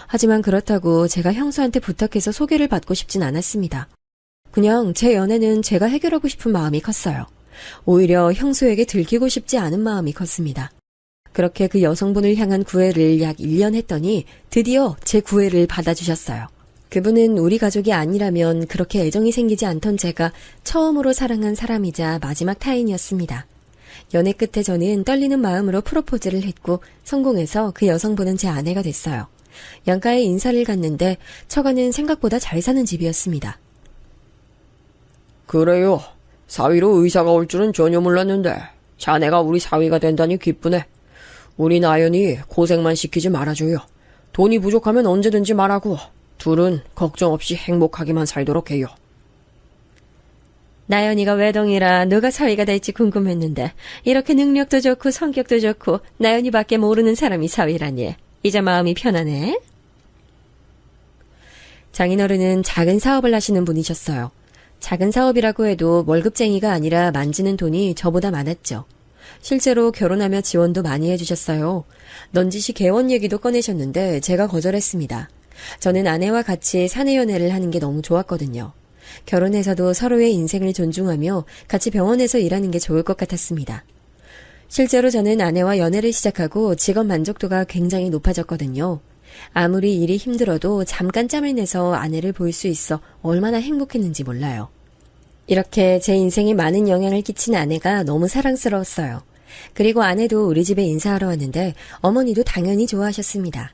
하지만 그렇다고 제가 형수한테 부탁해서 소개를 받고 싶진 않았습니다. 그냥 제 연애는 제가 해결하고 싶은 마음이 컸어요. 오히려 형수에게 들키고 싶지 않은 마음이 컸습니다. 그렇게 그 여성분을 향한 구애를 약 1년 했더니 드디어 제 구애를 받아주셨어요. 그분은 우리 가족이 아니라면 그렇게 애정이 생기지 않던 제가 처음으로 사랑한 사람이자 마지막 타인이었습니다. 연애 끝에 저는 떨리는 마음으로 프로포즈를 했고 성공해서 그 여성분은 제 아내가 됐어요. 양가에 인사를 갔는데 처가는 생각보다 잘 사는 집이었습니다. 그래요. 사위로 의사가 올 줄은 전혀 몰랐는데 자네가 우리 사위가 된다니 기쁘네. 우리 나연이 고생만 시키지 말아줘요. 돈이 부족하면 언제든지 말하고 둘은 걱정 없이 행복하게만 살도록 해요. 나연이가 외동이라 누가 사위가 될지 궁금했는데 이렇게 능력도 좋고 성격도 좋고 나연이밖에 모르는 사람이 사위라니 이제 마음이 편하네. 장인어른은 작은 사업을 하시는 분이셨어요. 작은 사업이라고 해도 월급쟁이가 아니라 만지는 돈이 저보다 많았죠. 실제로 결혼하며 지원도 많이 해주셨어요. 넌지시 개원 얘기도 꺼내셨는데 제가 거절했습니다. 저는 아내와 같이 사내 연애를 하는 게 너무 좋았거든요. 결혼해서도 서로의 인생을 존중하며 같이 병원에서 일하는 게 좋을 것 같았습니다. 실제로 저는 아내와 연애를 시작하고 직업 만족도가 굉장히 높아졌거든요. 아무리 일이 힘들어도 잠깐 짬을 내서 아내를 볼 수 있어 얼마나 행복했는지 몰라요. 이렇게 제 인생에 많은 영향을 끼친 아내가 너무 사랑스러웠어요. 그리고 아내도 우리 집에 인사하러 왔는데 어머니도 당연히 좋아하셨습니다.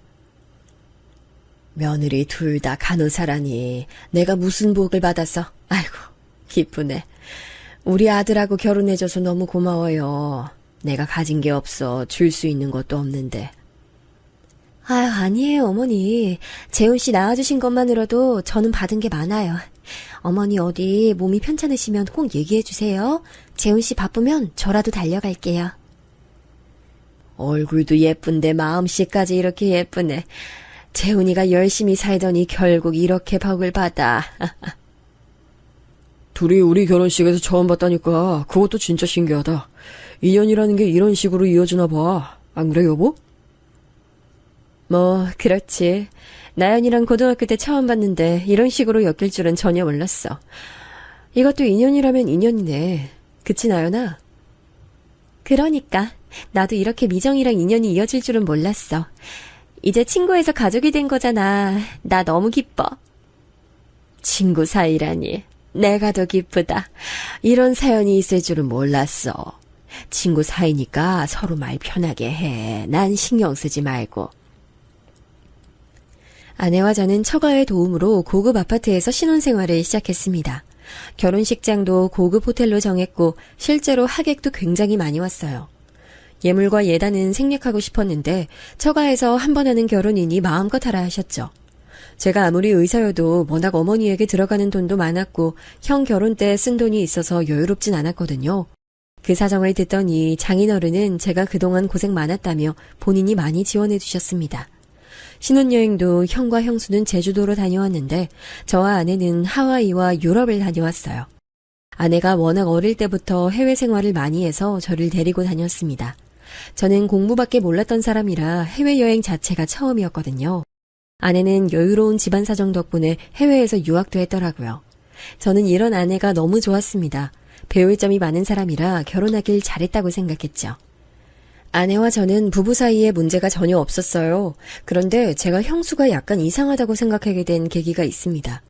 며느리 둘 다 간호사라니 내가 무슨 복을 받았어. 아이고 기쁘네. 우리 아들하고 결혼해줘서 너무 고마워요. 내가 가진 게 없어 줄 수 있는 것도 없는데. 아유 아니에요 어머니. 재훈씨 낳아주신 것만으로도 저는 받은 게 많아요. 어머니 어디 몸이 편찮으시면 꼭 얘기해주세요. 재훈씨 바쁘면 저라도 달려갈게요. 얼굴도 예쁜데 마음씨까지 이렇게 예쁘네. 재훈이가 열심히 살더니 결국 이렇게 복을 받아. 둘이 우리 결혼식에서 처음 봤다니까 그것도 진짜 신기하다. 인연이라는 게 이런 식으로 이어지나 봐. 안 그래 여보? 뭐 그렇지. 나연이랑 고등학교 때 처음 봤는데 이런 식으로 엮일 줄은 전혀 몰랐어. 이것도 인연이라면 인연이네. 그치 나연아? 그러니까 나도 이렇게 미정이랑 인연이 이어질 줄은 몰랐어. 이제 친구에서 가족이 된 거잖아. 나 너무 기뻐. 친구 사이라니. 내가 더 기쁘다. 이런 사연이 있을 줄은 몰랐어. 친구 사이니까 서로 말 편하게 해. 난 신경 쓰지 말고. 아내와 저는 처가의 도움으로 고급 아파트에서 신혼생활을 시작했습니다. 결혼식장도 고급 호텔로 정했고 실제로 하객도 굉장히 많이 왔어요. 예물과 예단은 생략하고 싶었는데 처가에서 한 번 하는 결혼이니 마음껏 하라 하셨죠. 제가 아무리 의사여도 워낙 어머니에게 들어가는 돈도 많았고 형 결혼 때 쓴 돈이 있어서 여유롭진 않았거든요. 그 사정을 듣더니 장인어른은 제가 그동안 고생 많았다며 본인이 많이 지원해 주셨습니다. 신혼여행도 형과 형수는 제주도로 다녀왔는데 저와 아내는 하와이와 유럽을 다녀왔어요. 아내가 워낙 어릴 때부터 해외 생활을 많이 해서 저를 데리고 다녔습니다. 저는 공부밖에 몰랐던 사람이라 해외여행 자체가 처음이었거든요. 아내는 여유로운 집안 사정 덕분에 해외에서 유학도 했더라고요. 저는 이런 아내가 너무 좋았습니다. 배울 점이 많은 사람이라 결혼하길 잘했다고 생각했죠. 아내와 저는 부부 사이에 문제가 전혀 없었어요. 그런데 제가 형수가 약간 이상하다고 생각하게 된 계기가 있습니다.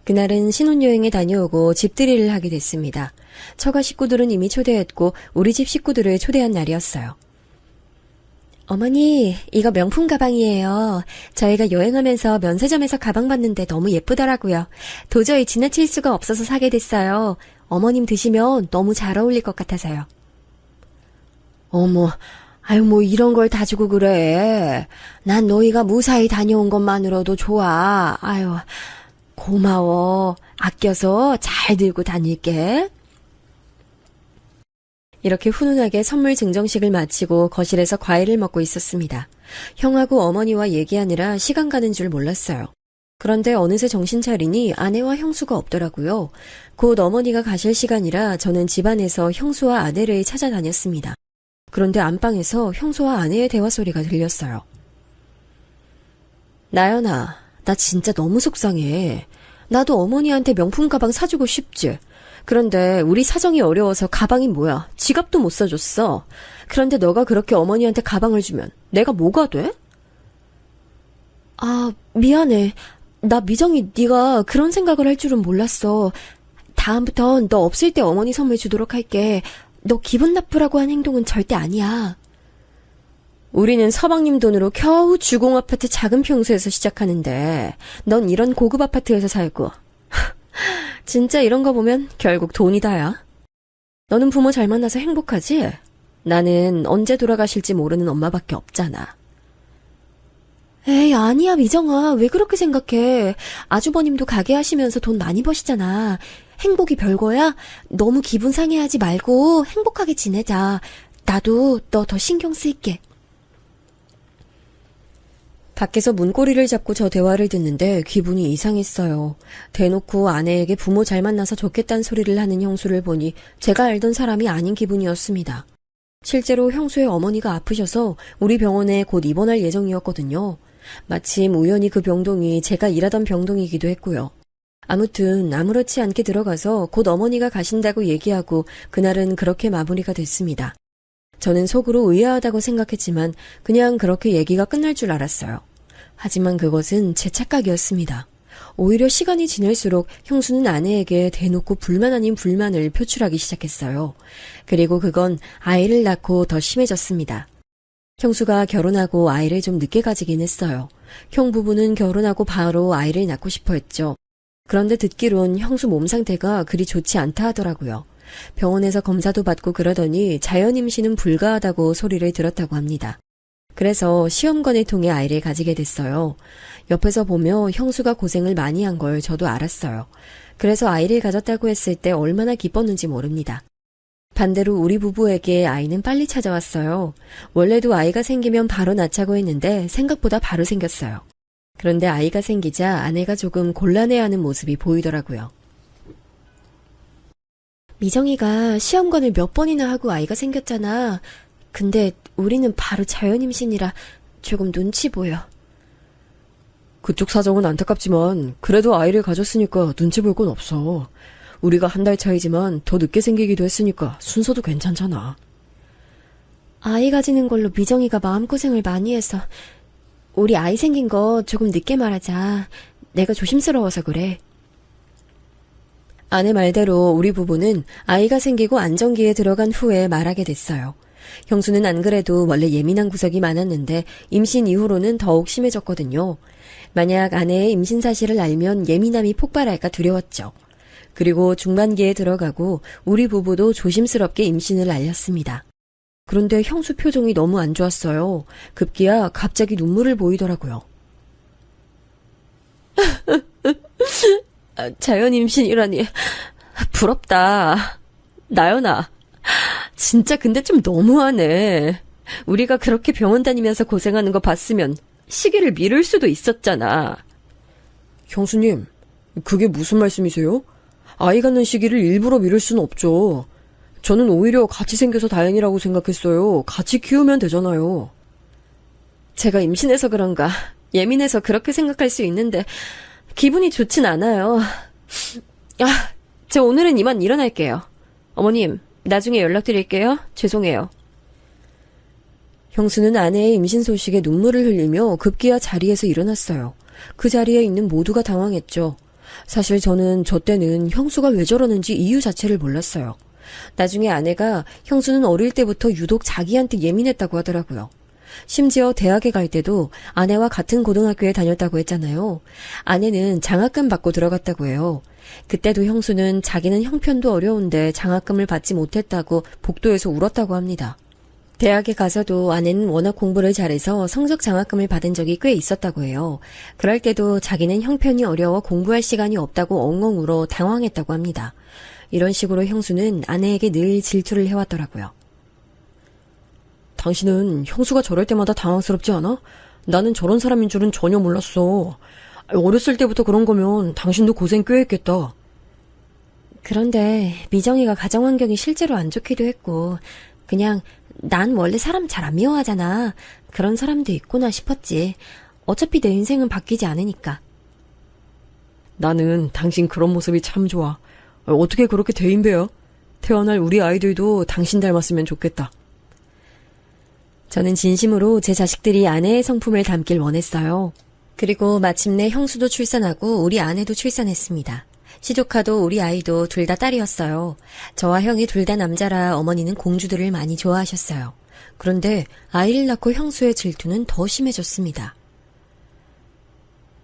그날은 신혼여행에 다녀오고 집들이를 하게 됐습니다. 처가 식구들은 이미 초대했고 우리 집 식구들을 초대한 날이었어요. 어머니, 이거 명품 가방이에요. 저희가 여행하면서 면세점에서 가방 봤는데 너무 예쁘더라고요. 도저히 지나칠 수가 없어서 사게 됐어요. 어머님 드시면 너무 잘 어울릴 것 같아서요. 어머, 아유 뭐 이런 걸 다 주고 그래. 난 너희가 무사히 다녀온 것만으로도 좋아. 아유, 고마워. 아껴서 잘 들고 다닐게. 이렇게 훈훈하게 선물 증정식을 마치고 거실에서 과일을 먹고 있었습니다. 형하고 어머니와 얘기하느라 시간 가는 줄 몰랐어요. 그런데 어느새 정신 차리니 아내와 형수가 없더라고요. 곧 어머니가 가실 시간이라 저는 집안에서 형수와 아내를 찾아다녔습니다. 그런데 안방에서 형수와 아내의 대화 소리가 들렸어요. 나연아, 나 진짜 너무 속상해. 나도 어머니한테 명품 가방 사주고 싶지. 그런데 우리 사정이 어려워서 가방이 뭐야? 지갑도 못 사줬어. 그런데 너가 그렇게 어머니한테 가방을 주면 내가 뭐가 돼? 아, 미안해. 나 미정이 네가 그런 생각을 할 줄은 몰랐어. 다음부턴 너 없을 때 어머니 선물 주도록 할게. 너 기분 나쁘라고 한 행동은 절대 아니야. 우리는 서방님 돈으로 겨우 주공 아파트 작은 평수에서 시작하는데 넌 이런 고급 아파트에서 살고. 진짜 이런 거 보면 결국 돈이 다야. 너는 부모 잘 만나서 행복하지? 나는 언제 돌아가실지 모르는 엄마밖에 없잖아. 에이, 아니야, 미정아. 왜 그렇게 생각해? 아주버님도 가게 하시면서 돈 많이 버시잖아. 행복이 별거야? 너무 기분 상해하지 말고 행복하게 지내자. 나도 너 더 신경 쓸게. 밖에서 문고리를 잡고 저 대화를 듣는데 기분이 이상했어요. 대놓고 아내에게 부모 잘 만나서 좋겠다는 소리를 하는 형수를 보니 제가 알던 사람이 아닌 기분이었습니다. 실제로 형수의 어머니가 아프셔서 우리 병원에 곧 입원할 예정이었거든요. 마침 우연히 그 병동이 제가 일하던 병동이기도 했고요. 아무튼 아무렇지 않게 들어가서 곧 어머니가 가신다고 얘기하고 그날은 그렇게 마무리가 됐습니다. 저는 속으로 의아하다고 생각했지만 그냥 그렇게 얘기가 끝날 줄 알았어요. 하지만 그것은 제 착각이었습니다. 오히려 시간이 지날수록 형수는 아내에게 대놓고 불만 아닌 불만을 표출하기 시작했어요. 그리고 그건 아이를 낳고 더 심해졌습니다. 형수가 결혼하고 아이를 좀 늦게 가지긴 했어요. 형 부부는 결혼하고 바로 아이를 낳고 싶어 했죠. 그런데 듣기론 형수 몸 상태가 그리 좋지 않다 하더라고요. 병원에서 검사도 받고 그러더니 자연 임신은 불가하다고 소리를 들었다고 합니다. 그래서 시험관을 통해 아이를 가지게 됐어요. 옆에서 보며 형수가 고생을 많이 한 걸 저도 알았어요. 그래서 아이를 가졌다고 했을 때 얼마나 기뻤는지 모릅니다. 반대로 우리 부부에게 아이는 빨리 찾아왔어요. 원래도 아이가 생기면 바로 낳자고 했는데 생각보다 바로 생겼어요. 그런데 아이가 생기자 아내가 조금 곤란해하는 모습이 보이더라고요. 미정이가 시험관을 몇 번이나 하고 아이가 생겼잖아. 근데 우리는 바로 자연 임신이라 조금 눈치 보여. 그쪽 사정은 안타깝지만 그래도 아이를 가졌으니까 눈치 볼 건 없어. 우리가 한 달 차이지만 더 늦게 생기기도 했으니까 순서도 괜찮잖아. 아이 가지는 걸로 미정이가 마음고생을 많이 해서 우리 아이 생긴 거 조금 늦게 말하자. 내가 조심스러워서 그래. 아내 말대로 우리 부부는 아이가 생기고 안정기에 들어간 후에 말하게 됐어요. 형수는 안 그래도 원래 예민한 구석이 많았는데 임신 이후로는 더욱 심해졌거든요. 만약 아내의 임신 사실을 알면 예민함이 폭발할까 두려웠죠. 그리고 중반기에 들어가고 우리 부부도 조심스럽게 임신을 알렸습니다. 그런데 형수 표정이 너무 안 좋았어요. 급기야 갑자기 눈물을 보이더라고요. 자연 임신이라니 부럽다. 나연아, 진짜 근데 좀 너무하네. 우리가 그렇게 병원 다니면서 고생하는 거 봤으면 시기를 미룰 수도 있었잖아. 형수님, 그게 무슨 말씀이세요? 아이 갖는 시기를 일부러 미룰 수는 없죠. 저는 오히려 같이 생겨서 다행이라고 생각했어요. 같이 키우면 되잖아요. 제가 임신해서 그런가 예민해서 그렇게 생각할 수 있는데 기분이 좋진 않아요. 저 오늘은 이만 일어날게요. 어머님, 나중에 연락드릴게요. 죄송해요. 형수는 아내의 임신 소식에 눈물을 흘리며 급기야 자리에서 일어났어요. 그 자리에 있는 모두가 당황했죠. 사실 저는 저 때는 형수가 왜 저러는지 이유 자체를 몰랐어요. 나중에 아내가 형수는 어릴 때부터 유독 자기한테 예민했다고 하더라고요. 심지어 대학에 갈 때도 아내와 같은 고등학교에 다녔다고 했잖아요. 아내는 장학금 받고 들어갔다고 해요. 그때도 형수는 자기는 형편도 어려운데 장학금을 받지 못했다고 복도에서 울었다고 합니다. 대학에 가서도 아내는 워낙 공부를 잘해서 성적 장학금을 받은 적이 꽤 있었다고 해요. 그럴 때도 자기는 형편이 어려워 공부할 시간이 없다고 엉엉 울어 당황했다고 합니다. 이런 식으로 형수는 아내에게 늘 질투를 해왔더라고요. 당신은 형수가 저럴 때마다 당황스럽지 않아? 나는 저런 사람인 줄은 전혀 몰랐어. 어렸을 때부터 그런 거면 당신도 고생 꽤 했겠다. 그런데 미정이가 가정 환경이 실제로 안 좋기도 했고 그냥 난 원래 사람 잘 안 미워하잖아. 그런 사람도 있구나 싶었지. 어차피 내 인생은 바뀌지 않으니까. 나는 당신 그런 모습이 참 좋아. 어떻게 그렇게 대인배야? 태어날 우리 아이들도 당신 닮았으면 좋겠다. 저는 진심으로 제 자식들이 아내의 성품을 담길 원했어요. 그리고 마침내 형수도 출산하고 우리 아내도 출산했습니다. 시조카도 우리 아이도 둘 다 딸이었어요. 저와 형이 둘 다 남자라 어머니는 공주들을 많이 좋아하셨어요. 그런데 아이를 낳고 형수의 질투는 더 심해졌습니다.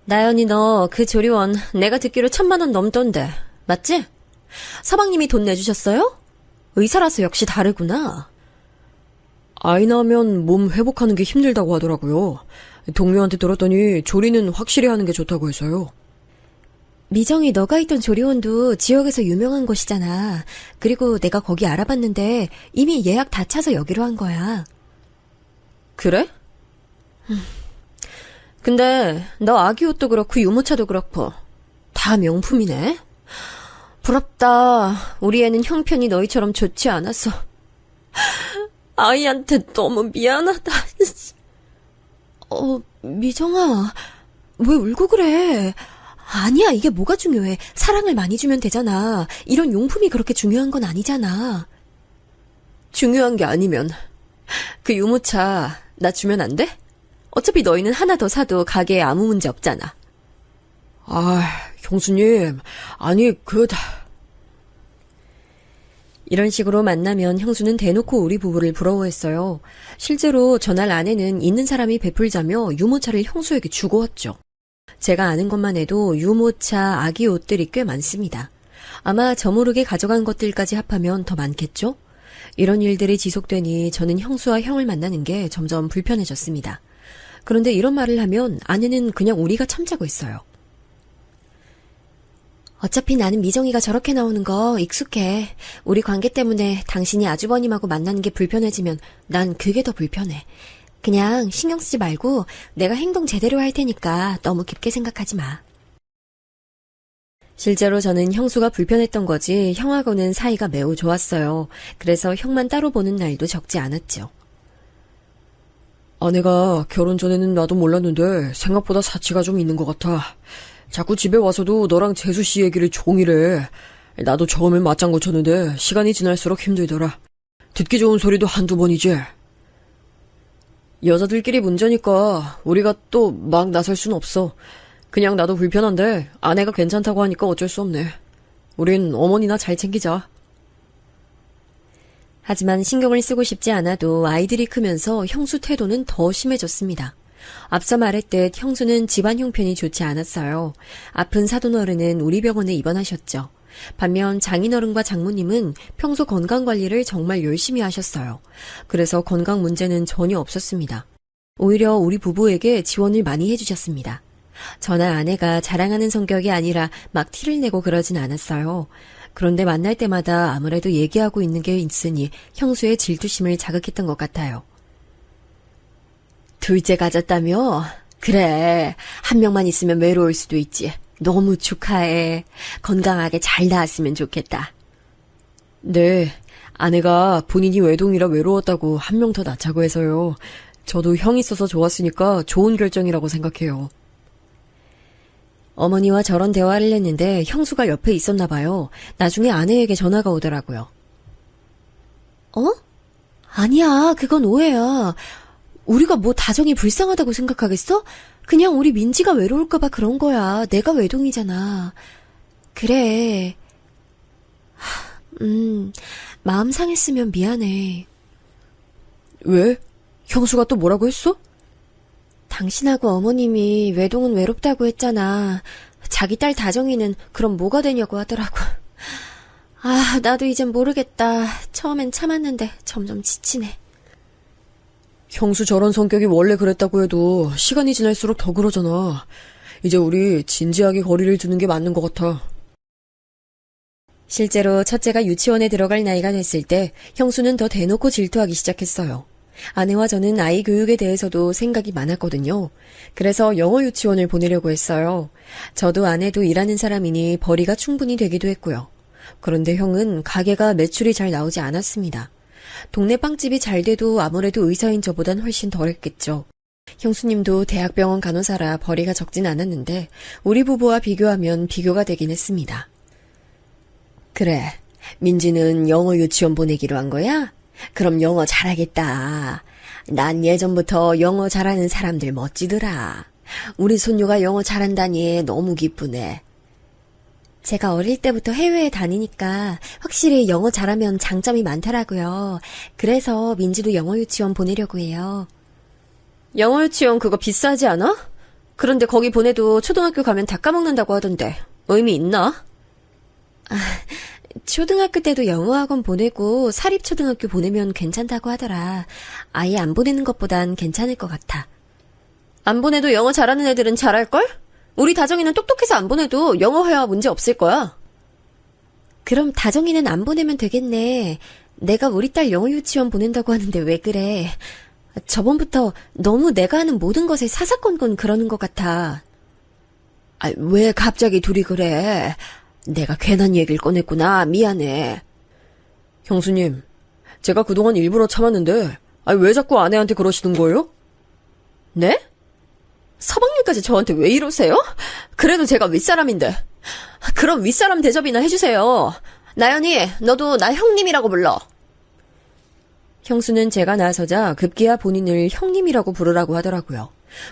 나연이 너 그 조리원 내가 듣기로 1,000만 원 넘던데 맞지? 서방님이 돈 내주셨어요? 의사라서 역시 다르구나. 아이 낳으면 몸 회복하는 게 힘들다고 하더라고요. 동료한테 들었더니 조리는 확실히 하는 게 좋다고 해서요. 미정이 너가 있던 조리원도 지역에서 유명한 곳이잖아. 그리고 내가 거기 알아봤는데 이미 예약 다 차서 여기로 한 거야. 그래? 근데 너 아기 옷도 그렇고 유모차도 그렇고 다 명품이네? 부럽다. 우리 애는 형편이 너희처럼 좋지 않아서. 아이한테 너무 미안하다. 미정아, 왜 울고 그래? 아니야, 이게 뭐가 중요해. 사랑을 많이 주면 되잖아. 이런 용품이 그렇게 중요한 건 아니잖아. 중요한 게 아니면 그 유모차 나 주면 안 돼? 어차피 너희는 하나 더 사도 가게에 아무 문제 없잖아. 형수님, 아니 이런 식으로 만나면 형수는 대놓고 우리 부부를 부러워했어요. 실제로 전날 아내는 있는 사람이 베풀자며 유모차를 형수에게 주고 왔죠. 제가 아는 것만 해도 유모차, 아기 옷들이 꽤 많습니다. 아마 저 모르게 가져간 것들까지 합하면 더 많겠죠? 이런 일들이 지속되니 저는 형수와 형을 만나는 게 점점 불편해졌습니다. 그런데 이런 말을 하면 아내는 그냥 우리가 참자고 있어요. 어차피 나는 미정이가 저렇게 나오는 거 익숙해. 우리 관계 때문에 당신이 아주버님하고 만나는 게 불편해지면 난 그게 더 불편해. 그냥 신경 쓰지 말고 내가 행동 제대로 할 테니까 너무 깊게 생각하지 마. 실제로 저는 형수가 불편했던 거지 형하고는 사이가 매우 좋았어요. 그래서 형만 따로 보는 날도 적지 않았죠. 아내가 결혼 전에는 나도 몰랐는데 생각보다 사치가 좀 있는 것 같아. 자꾸 집에 와서도 너랑 재수 씨 얘기를 종일 해. 나도 처음엔 맞장구 쳤는데 시간이 지날수록 힘들더라. 듣기 좋은 소리도 한두 번이지. 여자들끼리 문제니까 우리가 또 막 나설 순 없어. 그냥 나도 불편한데 아내가 괜찮다고 하니까 어쩔 수 없네. 우린 어머니나 잘 챙기자. 하지만 신경을 쓰고 싶지 않아도 아이들이 크면서 형수 태도는 더 심해졌습니다. 앞서 말했듯 형수는 집안 형편이 좋지 않았어요. 아픈 사돈어른은 우리 병원에 입원하셨죠. 반면 장인어른과 장모님은 평소 건강관리를 정말 열심히 하셨어요. 그래서 건강 문제는 전혀 없었습니다. 오히려 우리 부부에게 지원을 많이 해주셨습니다. 저나 아내가 자랑하는 성격이 아니라 막 티를 내고 그러진 않았어요. 그런데 만날 때마다 아무래도 얘기하고 있는 게 있으니 형수의 질투심을 자극했던 것 같아요. 둘째 가졌다며? 그래, 한 명만 있으면 외로울 수도 있지. 너무 축하해. 건강하게 잘 나았으면 좋겠다. 네, 아내가 본인이 외동이라 외로웠다고 한 명 더 낳자고 해서요. 저도 형 있어서 좋았으니까 좋은 결정이라고 생각해요. 어머니와 저런 대화를 했는데 형수가 옆에 있었나 봐요. 나중에 아내에게 전화가 오더라고요. 아니야, 그건 오해야. 우리가 뭐 다정이 불쌍하다고 생각하겠어? 그냥 우리 민지가 외로울까봐 그런 거야. 내가 외동이잖아. 그래. 마음 상했으면 미안해. 왜? 형수가 또 뭐라고 했어? 당신하고 어머님이 외동은 외롭다고 했잖아. 자기 딸 다정이는 그럼 뭐가 되냐고 하더라고. 나도 이젠 모르겠다. 처음엔 참았는데 점점 지치네. 형수 저런 성격이 원래 그랬다고 해도 시간이 지날수록 더 그러잖아. 이제 우리 진지하게 거리를 두는 게 맞는 것 같아. 실제로 첫째가 유치원에 들어갈 나이가 됐을 때 형수는 더 대놓고 질투하기 시작했어요. 아내와 저는 아이 교육에 대해서도 생각이 많았거든요. 그래서 영어 유치원을 보내려고 했어요. 저도 아내도 일하는 사람이니 벌이가 충분히 되기도 했고요. 그런데 형은 가게가 매출이 잘 나오지 않았습니다. 동네 빵집이 잘 돼도 아무래도 의사인 저보단 훨씬 덜했겠죠. 형수님도 대학병원 간호사라 벌이가 적진 않았는데 우리 부부와 비교하면 비교가 되긴 했습니다. 그래, 민지는 영어 유치원 보내기로 한 거야? 그럼 영어 잘하겠다. 난 예전부터 영어 잘하는 사람들 멋지더라. 우리 손녀가 영어 잘한다니 너무 기쁘네. 제가 어릴 때부터 해외에 다니니까 확실히 영어 잘하면 장점이 많더라고요. 그래서 민지도 영어 유치원 보내려고 해요. 영어 유치원 그거 비싸지 않아? 그런데 거기 보내도 초등학교 가면 다 까먹는다고 하던데 의미 있나? 초등학교 때도 영어학원 보내고 사립초등학교 보내면 괜찮다고 하더라. 아예 안 보내는 것보단 괜찮을 것 같아. 안 보내도 영어 잘하는 애들은 잘할걸? 우리 다정이는 똑똑해서 안 보내도 영어 회화 문제 없을 거야. 그럼 다정이는 안 보내면 되겠네. 내가 우리 딸 영어 유치원 보낸다고 하는데 왜 그래? 저번부터 너무 내가 하는 모든 것에 사사건건 그러는 것 같아. 왜 갑자기 둘이 그래? 내가 괜한 얘기를 꺼냈구나. 미안해. 형수님, 제가 그동안 일부러 참았는데 왜 자꾸 아내한테 그러시는 거예요? 네? 서방님까지 저한테 왜 이러세요? 그래도 제가 윗사람인데. 그럼 윗사람 대접이나 해주세요. 나연이, 너도 나 형님이라고 불러. 형수는 제가 나서자 급기야 본인을 형님이라고 부르라고 하더라고요.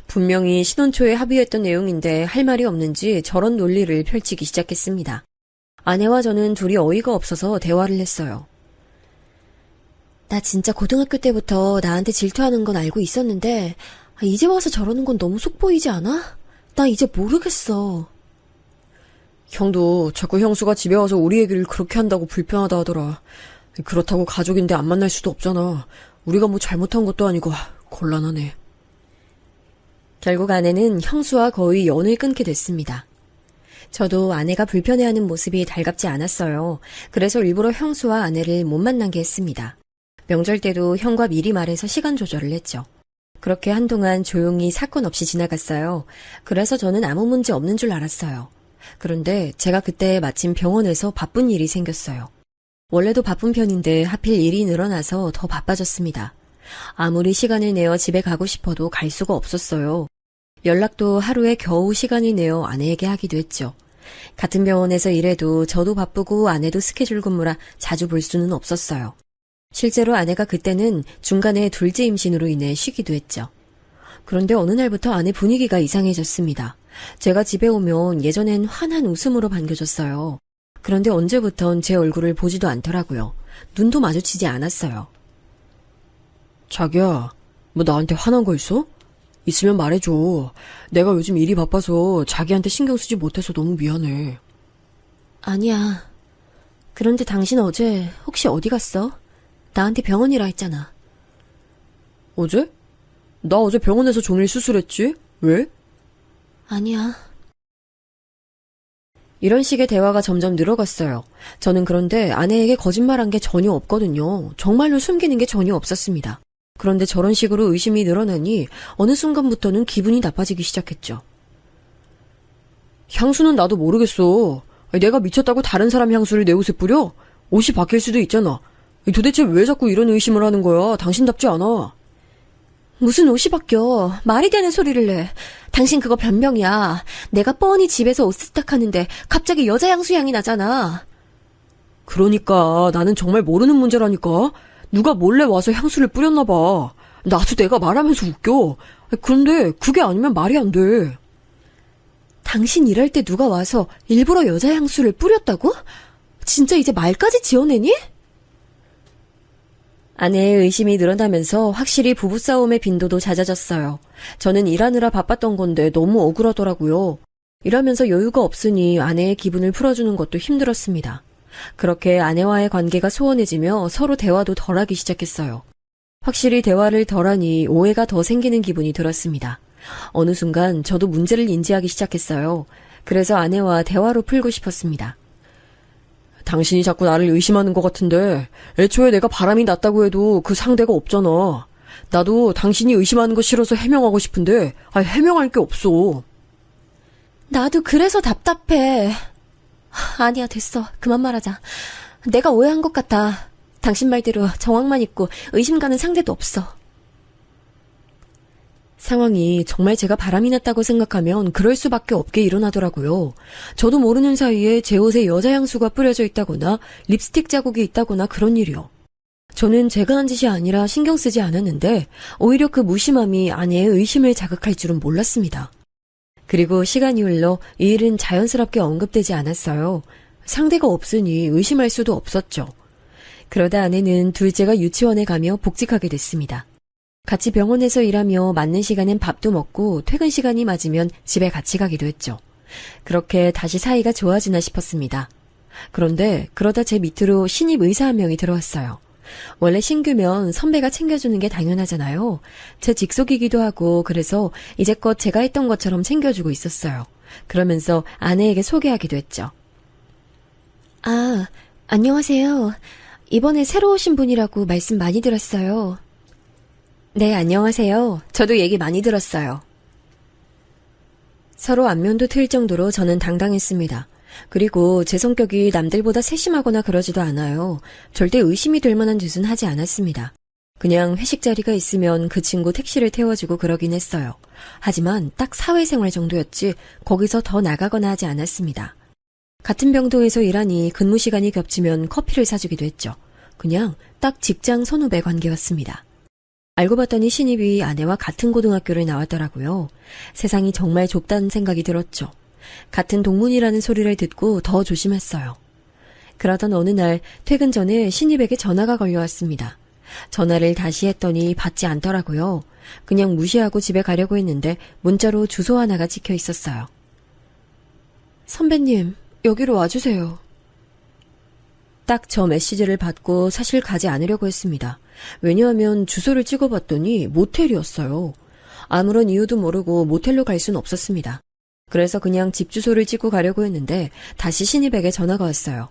분명히 신혼 초에 합의했던 내용인데 할 말이 없는지 저런 논리를 펼치기 시작했습니다. 아내와 저는 둘이 어이가 없어서 대화를 했어요. 나 진짜 고등학교 때부터 나한테 질투하는 건 알고 있었는데 이제 와서 저러는 건 너무 속 보이지 않아? 나 이제 모르겠어. 형도 자꾸 형수가 집에 와서 우리 얘기를 그렇게 한다고 불편하다 하더라. 그렇다고 가족인데 안 만날 수도 없잖아. 우리가 뭐 잘못한 것도 아니고 곤란하네. 결국 아내는 형수와 거의 연을 끊게 됐습니다. 저도 아내가 불편해하는 모습이 달갑지 않았어요. 그래서 일부러 형수와 아내를 못 만나게 했습니다. 명절 때도 형과 미리 말해서 시간 조절을 했죠. 그렇게 한동안 조용히 사건 없이 지나갔어요. 그래서 저는 아무 문제 없는 줄 알았어요. 그런데 제가 그때 마침 병원에서 바쁜 일이 생겼어요. 원래도 바쁜 편인데 하필 일이 늘어나서 더 바빠졌습니다. 아무리 시간을 내어 집에 가고 싶어도 갈 수가 없었어요. 연락도 하루에 겨우 시간을 내어 아내에게 하기도 했죠. 같은 병원에서 일해도 저도 바쁘고 아내도 스케줄 근무라 자주 볼 수는 없었어요. 실제로 아내가 그때는 중간에 둘째 임신으로 인해 쉬기도 했죠. 그런데 어느 날부터 아내 분위기가 이상해졌습니다. 제가 집에 오면 예전엔 환한 웃음으로 반겨줬어요. 그런데 언제부턴 제 얼굴을 보지도 않더라고요. 눈도 마주치지 않았어요. 자기야, 뭐 나한테 화난 거 있어? 있으면 말해줘. 내가 요즘 일이 바빠서 자기한테 신경 쓰지 못해서 너무 미안해. 아니야. 그런데 당신 어제 혹시 어디 갔어? 나한테 병원이라 했잖아. 어제? 나 어제 병원에서 종일 수술했지? 왜? 아니야. 이런 식의 대화가 점점 늘어갔어요. 저는 그런데 아내에게 거짓말한 게 전혀 없거든요. 정말로 숨기는 게 전혀 없었습니다. 그런데 저런 식으로 의심이 늘어나니 어느 순간부터는 기분이 나빠지기 시작했죠. 향수는 나도 모르겠어. 내가 미쳤다고 다른 사람 향수를 내 옷에 뿌려? 옷이 바뀔 수도 있잖아. 도대체 왜 자꾸 이런 의심을 하는 거야? 당신답지 않아. 무슨 옷이 바뀌어. 말이 되는 소리를 내. 당신 그거 변명이야. 내가 뻔히 집에서 옷 세탁하는데 갑자기 여자 향수 향이 나잖아. 그러니까 나는 정말 모르는 문제라니까. 누가 몰래 와서 향수를 뿌렸나 봐. 나도 내가 말하면서 웃겨. 그런데 그게 아니면 말이 안 돼. 당신 일할 때 누가 와서 일부러 여자 향수를 뿌렸다고? 진짜 이제 말까지 지어내니? 아내의 의심이 늘어나면서 확실히 부부싸움의 빈도도 잦아졌어요. 저는 일하느라 바빴던 건데 너무 억울하더라고요. 일하면서 여유가 없으니 아내의 기분을 풀어주는 것도 힘들었습니다. 그렇게 아내와의 관계가 소원해지며 서로 대화도 덜하기 시작했어요. 확실히 대화를 덜하니 오해가 더 생기는 기분이 들었습니다. 어느 순간 저도 문제를 인지하기 시작했어요. 그래서 아내와 대화로 풀고 싶었습니다. 당신이 자꾸 나를 의심하는 것 같은데 애초에 내가 바람이 났다고 해도 그 상대가 없잖아. 나도 당신이 의심하는 거 싫어서 해명하고 싶은데 해명할 게 없어. 나도 그래서 답답해. 아니야, 됐어. 그만 말하자. 내가 오해한 것 같아. 당신 말대로 정황만 있고 의심 가는 상대도 없어. 상황이 정말 제가 바람이 났다고 생각하면 그럴 수밖에 없게 일어나더라고요. 저도 모르는 사이에 제 옷에 여자 향수가 뿌려져 있다거나 립스틱 자국이 있다거나 그런 일이요. 저는 제가 한 짓이 아니라 신경 쓰지 않았는데 오히려 그 무심함이 아내의 의심을 자극할 줄은 몰랐습니다. 그리고 시간이 흘러 이 일은 자연스럽게 언급되지 않았어요. 상대가 없으니 의심할 수도 없었죠. 그러다 아내는 둘째가 유치원에 가며 복직하게 됐습니다. 같이 병원에서 일하며 맞는 시간엔 밥도 먹고 퇴근 시간이 맞으면 집에 같이 가기도 했죠. 그렇게 다시 사이가 좋아지나 싶었습니다. 그런데 그러다 제 밑으로 신입 의사 한 명이 들어왔어요. 원래 신규면 선배가 챙겨주는 게 당연하잖아요. 제 직속이기도 하고 그래서 이제껏 제가 했던 것처럼 챙겨주고 있었어요. 그러면서 아내에게 소개하기도 했죠. 아, 안녕하세요. 이번에 새로 오신 분이라고 말씀 많이 들었어요. 네, 안녕하세요. 저도 얘기 많이 들었어요. 서로 안면도 틀 정도로 저는 당당했습니다. 그리고 제 성격이 남들보다 세심하거나 그러지도 않아요. 절대 의심이 될 만한 짓은 하지 않았습니다. 그냥 회식 자리가 있으면 그 친구 택시를 태워주고 그러긴 했어요. 하지만 딱 사회생활 정도였지 거기서 더 나가거나 하지 않았습니다. 같은 병동에서 일하니 근무 시간이 겹치면 커피를 사주기도 했죠. 그냥 딱 직장 선후배 관계였습니다. 알고 봤더니 신입이 아내와 같은 고등학교를 나왔더라고요. 세상이 정말 좁다는 생각이 들었죠. 같은 동문이라는 소리를 듣고 더 조심했어요. 그러던 어느 날 퇴근 전에 신입에게 전화가 걸려왔습니다. 전화를 다시 했더니 받지 않더라고요. 그냥 무시하고 집에 가려고 했는데 문자로 주소 하나가 찍혀 있었어요. 선배님, 여기로 와주세요. 딱 저 메시지를 받고 사실 가지 않으려고 했습니다. 왜냐하면 주소를 찍어봤더니 모텔이었어요. 아무런 이유도 모르고 모텔로 갈 순 없었습니다. 그래서 그냥 집 주소를 찍고 가려고 했는데 다시 신입에게 전화가 왔어요.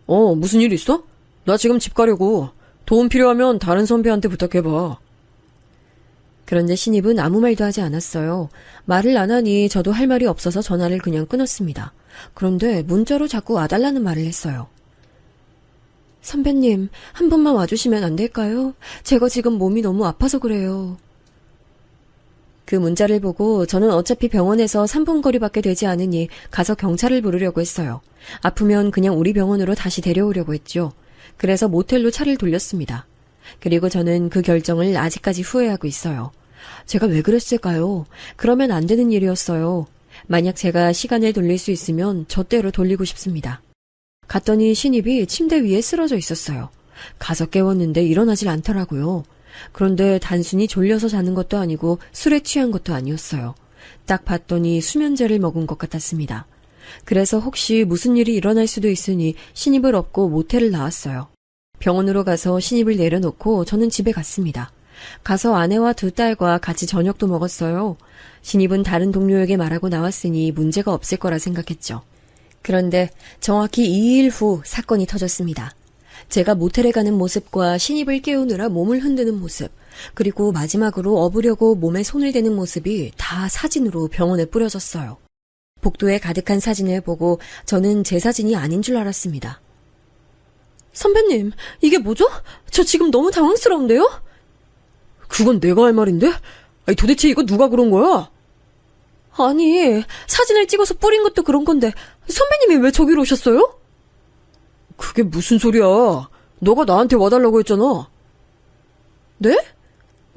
무슨 일 있어? 나 지금 집 가려고. 도움 필요하면 다른 선배한테 부탁해봐. 그런데 신입은 아무 말도 하지 않았어요. 말을 안 하니 저도 할 말이 없어서 전화를 그냥 끊었습니다. 그런데 문자로 자꾸 와달라는 말을 했어요. 선배님, 한 번만 와주시면 안 될까요? 제가 지금 몸이 너무 아파서 그래요. 그 문자를 보고 저는 어차피 병원에서 3분 거리밖에 되지 않으니 가서 경찰을 부르려고 했어요. 아프면 그냥 우리 병원으로 다시 데려오려고 했죠. 그래서 모텔로 차를 돌렸습니다. 그리고 저는 그 결정을 아직까지 후회하고 있어요. 제가 왜 그랬을까요? 그러면 안 되는 일이었어요. 만약 제가 시간을 돌릴 수 있으면 저때로 돌리고 싶습니다. 갔더니 신입이 침대 위에 쓰러져 있었어요. 가서 깨웠는데 일어나질 않더라고요. 그런데 단순히 졸려서 자는 것도 아니고 술에 취한 것도 아니었어요. 딱 봤더니 수면제를 먹은 것 같았습니다. 그래서 혹시 무슨 일이 일어날 수도 있으니 신입을 업고 모텔을 나왔어요. 병원으로 가서 신입을 내려놓고 저는 집에 갔습니다. 가서 아내와 두 딸과 같이 저녁도 먹었어요. 신입은 다른 동료에게 말하고 나왔으니 문제가 없을 거라 생각했죠. 그런데 정확히 2일 후 사건이 터졌습니다. 제가 모텔에 가는 모습과 신입을 깨우느라 몸을 흔드는 모습, 그리고 마지막으로 업으려고 몸에 손을 대는 모습이 다 사진으로 병원에 뿌려졌어요. 복도에 가득한 사진을 보고 저는 제 사진이 아닌 줄 알았습니다. 선배님, 이게 뭐죠? 저 지금 너무 당황스러운데요? 그건 내가 할 말인데? 아니, 도대체 이거 누가 그런 거야? 아니, 사진을 찍어서 뿌린 것도 그런 건데 선배님이 왜 저기로 오셨어요? 그게 무슨 소리야? 너가 나한테 와달라고 했잖아. 네?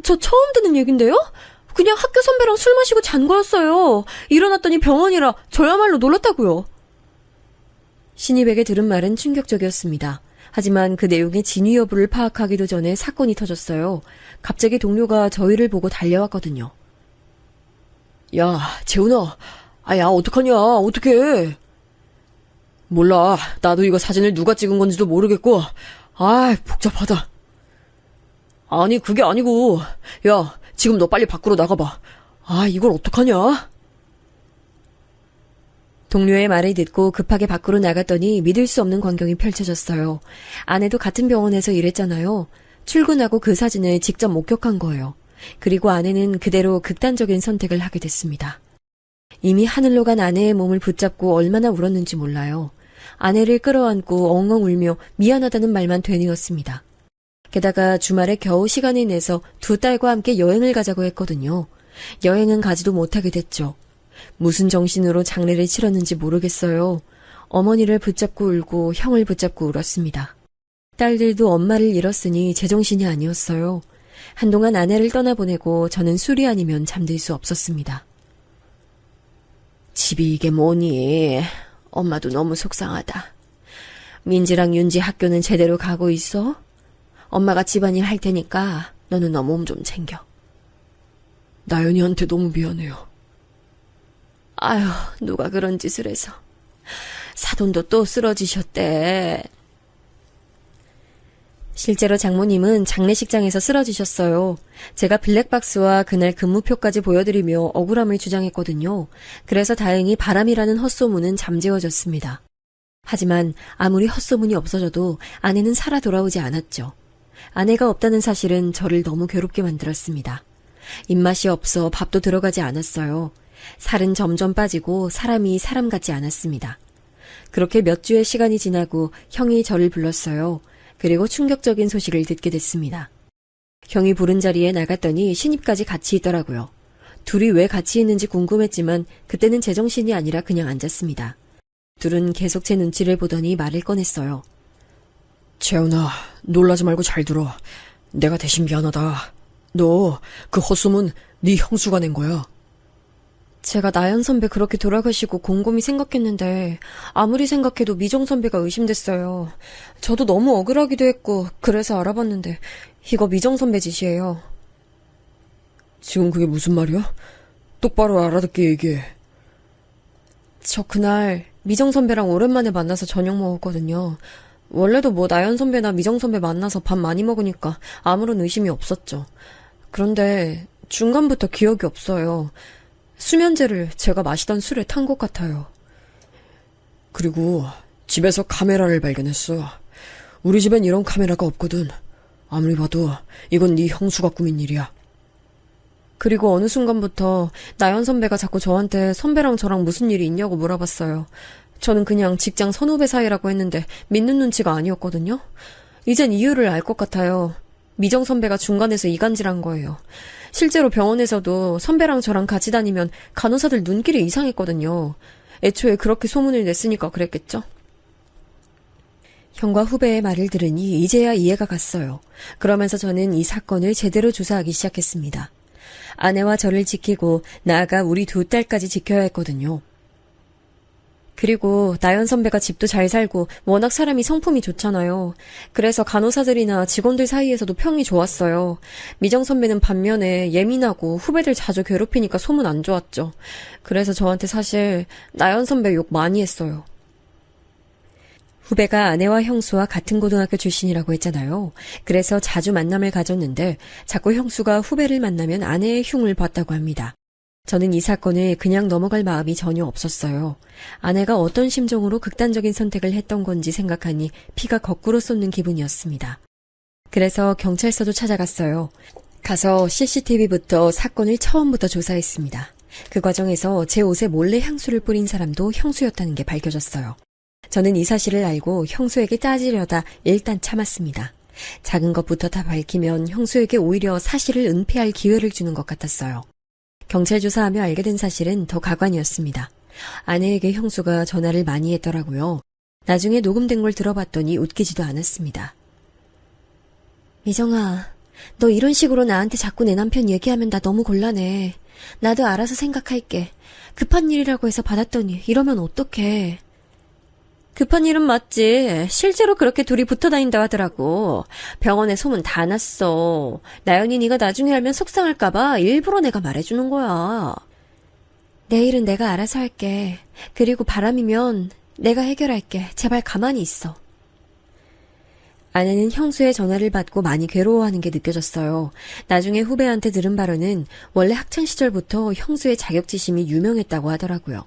저 처음 듣는 얘긴데요? 그냥 학교 선배랑 술 마시고 잔 거였어요. 일어났더니 병원이라 저야말로 놀랐다고요. 신입에게 들은 말은 충격적이었습니다. 하지만 그 내용의 진위 여부를 파악하기도 전에 사건이 터졌어요. 갑자기 동료가 저희를 보고 달려왔거든요. 야, 재훈아. 야, 어떡하냐, 어떡해. 몰라. 나도 이거 사진을 누가 찍은 건지도 모르겠고. 복잡하다. 아니, 그게 아니고. 야, 지금 너 빨리 밖으로 나가봐. 이걸 어떡하냐? 동료의 말을 듣고 급하게 밖으로 나갔더니 믿을 수 없는 광경이 펼쳐졌어요. 아내도 같은 병원에서 일했잖아요. 출근하고 그 사진을 직접 목격한 거예요. 그리고 아내는 그대로 극단적인 선택을 하게 됐습니다. 이미 하늘로 간 아내의 몸을 붙잡고 얼마나 울었는지 몰라요. 아내를 끌어안고 엉엉 울며 미안하다는 말만 되뇌었습니다. 게다가 주말에 겨우 시간을 내서 두 딸과 함께 여행을 가자고 했거든요. 여행은 가지도 못하게 됐죠. 무슨 정신으로 장례를 치렀는지 모르겠어요. 어머니를 붙잡고 울고 형을 붙잡고 울었습니다. 딸들도 엄마를 잃었으니 제정신이 아니었어요. 한동안 아내를 떠나보내고 저는 술이 아니면 잠들 수 없었습니다. 집이 이게 뭐니? 엄마도 너무 속상하다. 민지랑 윤지 학교는 제대로 가고 있어? 엄마가 집안일 할 테니까 너는 너 몸 좀 챙겨. 나연이한테 너무 미안해요. 아휴, 누가 그런 짓을 해서. 사돈도 또 쓰러지셨대. 실제로 장모님은 장례식장에서 쓰러지셨어요. 제가 블랙박스와 그날 근무표까지 보여드리며 억울함을 주장했거든요. 그래서 다행히 바람이라는 헛소문은 잠재워졌습니다. 하지만 아무리 헛소문이 없어져도 아내는 살아 돌아오지 않았죠. 아내가 없다는 사실은 저를 너무 괴롭게 만들었습니다. 입맛이 없어 밥도 들어가지 않았어요. 살은 점점 빠지고 사람이 사람 같지 않았습니다. 그렇게 몇 주의 시간이 지나고 형이 저를 불렀어요. 그리고 충격적인 소식을 듣게 됐습니다. 형이 부른 자리에 나갔더니 신입까지 같이 있더라고요. 둘이 왜 같이 있는지 궁금했지만 그때는 제정신이 아니라 그냥 앉았습니다. 둘은 계속 제 눈치를 보더니 말을 꺼냈어요. 재훈아, 놀라지 말고 잘 들어. 내가 대신 미안하다. 너 그 헛소문 네 형수가 낸 거야. 제가 나연 선배 그렇게 돌아가시고 곰곰이 생각했는데 아무리 생각해도 미정 선배가 의심됐어요. 저도 너무 억울하기도 했고 그래서 알아봤는데 이거 미정 선배 짓이에요. 지금 그게 무슨 말이야? 똑바로 알아듣게 얘기해. 저 그날 미정 선배랑 오랜만에 만나서 저녁 먹었거든요. 원래도 뭐 나연 선배나 미정 선배 만나서 밥 많이 먹으니까 아무런 의심이 없었죠. 그런데 중간부터 기억이 없어요. 수면제를 제가 마시던 술에 탄 것 같아요. 그리고 집에서 카메라를 발견했어. 우리 집엔 이런 카메라가 없거든. 아무리 봐도 이건 네 형수가 꾸민 일이야. 그리고 어느 순간부터 나연 선배가 자꾸 저한테 선배랑 저랑 무슨 일이 있냐고 물어봤어요. 저는 그냥 직장 선후배 사이라고 했는데 믿는 눈치가 아니었거든요. 이젠 이유를 알 것 같아요. 미정 선배가 중간에서 이간질한 거예요. 실제로 병원에서도 선배랑 저랑 같이 다니면 간호사들 눈길이 이상했거든요. 애초에 그렇게 소문을 냈으니까 그랬겠죠? 형과 후배의 말을 들으니 이제야 이해가 갔어요. 그러면서 저는 이 사건을 제대로 조사하기 시작했습니다. 아내와 저를 지키고 나아가 우리 두 딸까지 지켜야 했거든요. 그리고 나연 선배가 집도 잘 살고 워낙 사람이 성품이 좋잖아요. 그래서 간호사들이나 직원들 사이에서도 평이 좋았어요. 미정 선배는 반면에 예민하고 후배들 자주 괴롭히니까 소문 안 좋았죠. 그래서 저한테 사실 나연 선배 욕 많이 했어요. 후배가 아내와 형수와 같은 고등학교 출신이라고 했잖아요. 그래서 자주 만남을 가졌는데 자꾸 형수가 후배를 만나면 아내의 흉을 봤다고 합니다. 저는 이 사건을 그냥 넘어갈 마음이 전혀 없었어요. 아내가 어떤 심정으로 극단적인 선택을 했던 건지 생각하니 피가 거꾸로 솟는 기분이었습니다. 그래서 경찰서도 찾아갔어요. 가서 CCTV부터 사건을 처음부터 조사했습니다. 그 과정에서 제 옷에 몰래 향수를 뿌린 사람도 형수였다는 게 밝혀졌어요. 저는 이 사실을 알고 형수에게 따지려다 일단 참았습니다. 작은 것부터 다 밝히면 형수에게 오히려 사실을 은폐할 기회를 주는 것 같았어요. 경찰 조사하며 알게 된 사실은 더 가관이었습니다. 아내에게 형수가 전화를 많이 했더라고요. 나중에 녹음된 걸 들어봤더니 웃기지도 않았습니다. 미정아, 너 이런 식으로 나한테 자꾸 내 남편 얘기하면 나 너무 곤란해. 나도 알아서 생각할게. 급한 일이라고 해서 받았더니 이러면 어떡해. 급한 일은 맞지. 실제로 그렇게 둘이 붙어 다닌다 하더라고. 병원에 소문 다 났어. 나연이 네가 나중에 알면 속상할까봐 일부러 내가 말해주는 거야. 내일은 내가 알아서 할게. 그리고 바람이면 내가 해결할게. 제발 가만히 있어. 아내는 형수의 전화를 받고 많이 괴로워하는 게 느껴졌어요. 나중에 후배한테 들은 바로는 원래 학창시절부터 형수의 자격지심이 유명했다고 하더라고요.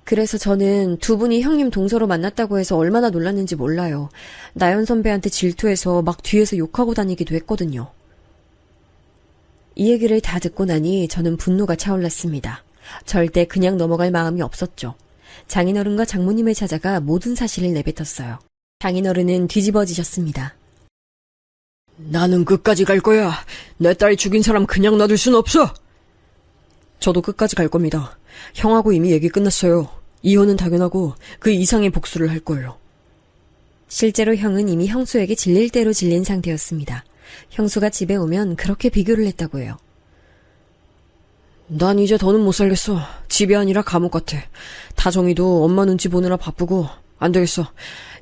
그래서 저는 두 분이 형님 동서로 만났다고 해서 얼마나 놀랐는지 몰라요. 나연 선배한테 질투해서 막 뒤에서 욕하고 다니기도 했거든요. 이 얘기를 다 듣고 나니 저는 분노가 차올랐습니다. 절대 그냥 넘어갈 마음이 없었죠. 장인어른과 장모님을 찾아가 모든 사실을 내뱉었어요. 장인어른은 뒤집어지셨습니다. 나는 끝까지 갈 거야. 내 딸 죽인 사람 그냥 놔둘 순 없어. 저도 끝까지 갈 겁니다. 형하고 이미 얘기 끝났어요. 이혼은 당연하고 그 이상의 복수를 할 거예요. 실제로 형은 이미 형수에게 질릴 대로 질린 상태였습니다. 형수가 집에 오면 그렇게 비교를 했다고 해요. 난 이제 더는 못 살겠어. 집이 아니라 감옥 같아. 다정이도 엄마 눈치 보느라 바쁘고 안 되겠어.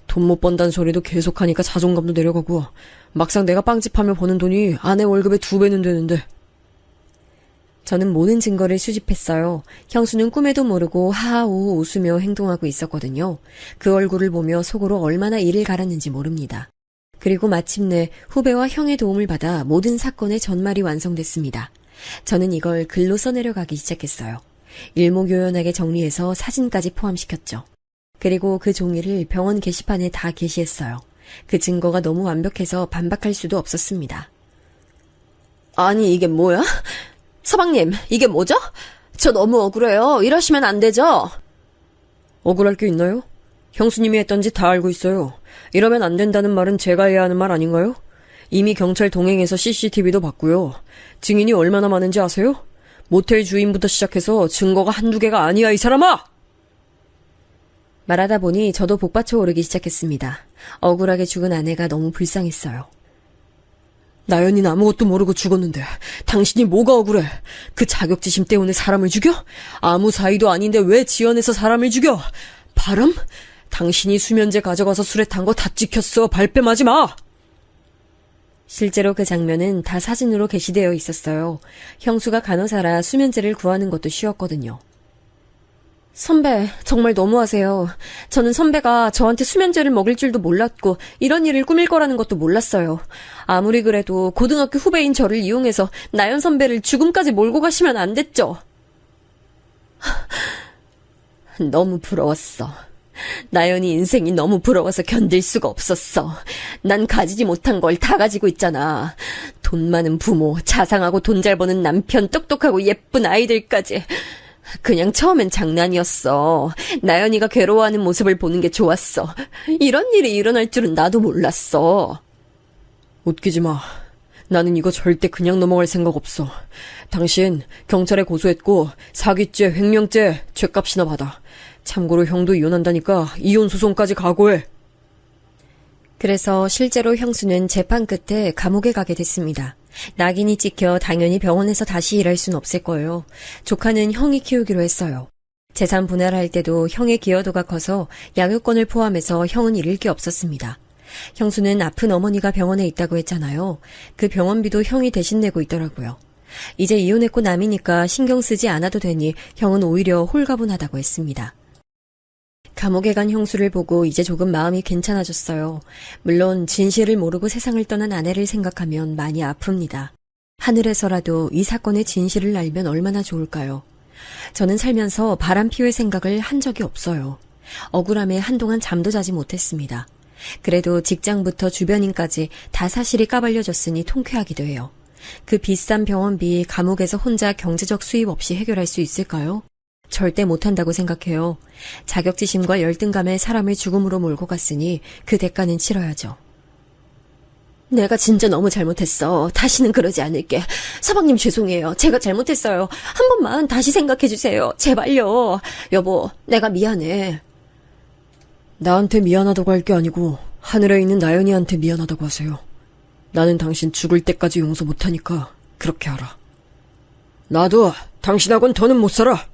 돈 못 번다는 소리도 계속하니까 자존감도 내려가고 막상 내가 빵집하며 버는 돈이 아내 월급의 2배는 되는데. 저는 모든 증거를 수집했어요. 형수는 꿈에도 모르고 하하오호 웃으며 행동하고 있었거든요. 그 얼굴을 보며 속으로 얼마나 이를 갈았는지 모릅니다. 그리고 마침내 후배와 형의 도움을 받아 모든 사건의 전말이 완성됐습니다. 저는 이걸 글로 써내려가기 시작했어요. 일목요연하게 정리해서 사진까지 포함시켰죠. 그리고 그 종이를 병원 게시판에 다 게시했어요. 그 증거가 너무 완벽해서 반박할 수도 없었습니다. 아니 이게 뭐야? 서방님, 이게 뭐죠? 저 너무 억울해요. 이러시면 안 되죠? 억울할 게 있나요? 형수님이 했던 짓 다 알고 있어요. 이러면 안 된다는 말은 제가 해야 하는 말 아닌가요? 이미 경찰 동행해서 CCTV도 봤고요. 증인이 얼마나 많은지 아세요? 모텔 주인부터 시작해서 증거가 한두 개가 아니야, 이 사람아! 말하다 보니 저도 복받쳐 오르기 시작했습니다. 억울하게 죽은 아내가 너무 불쌍했어요. 나연이는 아무것도 모르고 죽었는데 당신이 뭐가 억울해? 그 자격지심 때문에 사람을 죽여? 아무 사이도 아닌데 왜 지어내서 사람을 죽여? 바람? 당신이 수면제 가져가서 술에 탄 거 다 찍혔어. 발뺌하지 마! 실제로 그 장면은 다 사진으로 게시되어 있었어요. 형수가 간호사라 수면제를 구하는 것도 쉬웠거든요. 선배, 정말 너무하세요. 저는 선배가 저한테 수면제를 먹일 줄도 몰랐고 이런 일을 꾸밀 거라는 것도 몰랐어요. 아무리 그래도 고등학교 후배인 저를 이용해서 나연 선배를 죽음까지 몰고 가시면 안 됐죠. 너무 부러웠어. 나연이 인생이 너무 부러워서 견딜 수가 없었어. 난 가지지 못한 걸 다 가지고 있잖아. 돈 많은 부모, 자상하고 돈 잘 버는 남편, 똑똑하고 예쁜 아이들까지. 그냥 처음엔 장난이었어. 나연이가 괴로워하는 모습을 보는 게 좋았어. 이런 일이 일어날 줄은 나도 몰랐어. 웃기지 마. 나는 이거 절대 그냥 넘어갈 생각 없어. 당신 경찰에 고소했고 사기죄, 횡령죄 죗값이나 받아. 참고로 형도 이혼한다니까 이혼 소송까지 각오해. 그래서 실제로 형수는 재판 끝에 감옥에 가게 됐습니다. 낙인이 찍혀 당연히 병원에서 다시 일할 순 없을 거예요. 조카는 형이 키우기로 했어요. 재산 분할할 때도 형의 기여도가 커서 양육권을 포함해서 형은 잃을 게 없었습니다. 형수는 아픈 어머니가 병원에 있다고 했잖아요. 그 병원비도 형이 대신 내고 있더라고요. 이제 이혼했고 남이니까 신경 쓰지 않아도 되니 형은 오히려 홀가분하다고 했습니다. 감옥에 간 형수를 보고 이제 조금 마음이 괜찮아졌어요. 물론 진실을 모르고 세상을 떠난 아내를 생각하면 많이 아픕니다. 하늘에서라도 이 사건의 진실을 알면 얼마나 좋을까요? 저는 살면서 바람 피울 생각을 한 적이 없어요. 억울함에 한동안 잠도 자지 못했습니다. 그래도 직장부터 주변인까지 다 사실이 까발려졌으니 통쾌하기도 해요. 그 비싼 병원비 감옥에서 혼자 경제적 수입 없이 해결할 수 있을까요? 절대 못한다고 생각해요. 자격지심과 열등감에 사람을 죽음으로 몰고 갔으니 그 대가는 치러야죠. 내가 진짜 너무 잘못했어. 다시는 그러지 않을게. 서방님 죄송해요. 제가 잘못했어요. 한 번만 다시 생각해주세요. 제발요. 여보, 내가 미안해. 나한테 미안하다고 할 게 아니고 하늘에 있는 나연이한테 미안하다고 하세요. 나는 당신 죽을 때까지 용서 못하니까 그렇게 하라. 나도 당신하고는 더는 못 살아.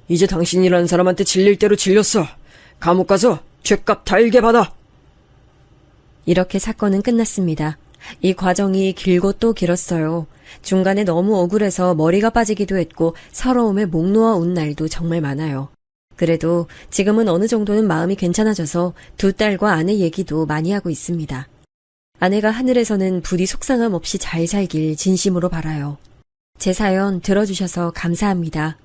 이제 당신이라는 사람한테 질릴 대로 질렸어. 감옥 가서 죗값 달게 받아. 이렇게 사건은 끝났습니다. 이 과정이 길고 또 길었어요. 중간에 너무 억울해서 머리가 빠지기도 했고 서러움에 목 놓아 온 날도 정말 많아요. 그래도 지금은 어느 정도는 마음이 괜찮아져서 두 딸과 아내 얘기도 많이 하고 있습니다. 아내가 하늘에서는 부디 속상함 없이 잘 살길 진심으로 바라요. 제 사연 들어주셔서 감사합니다.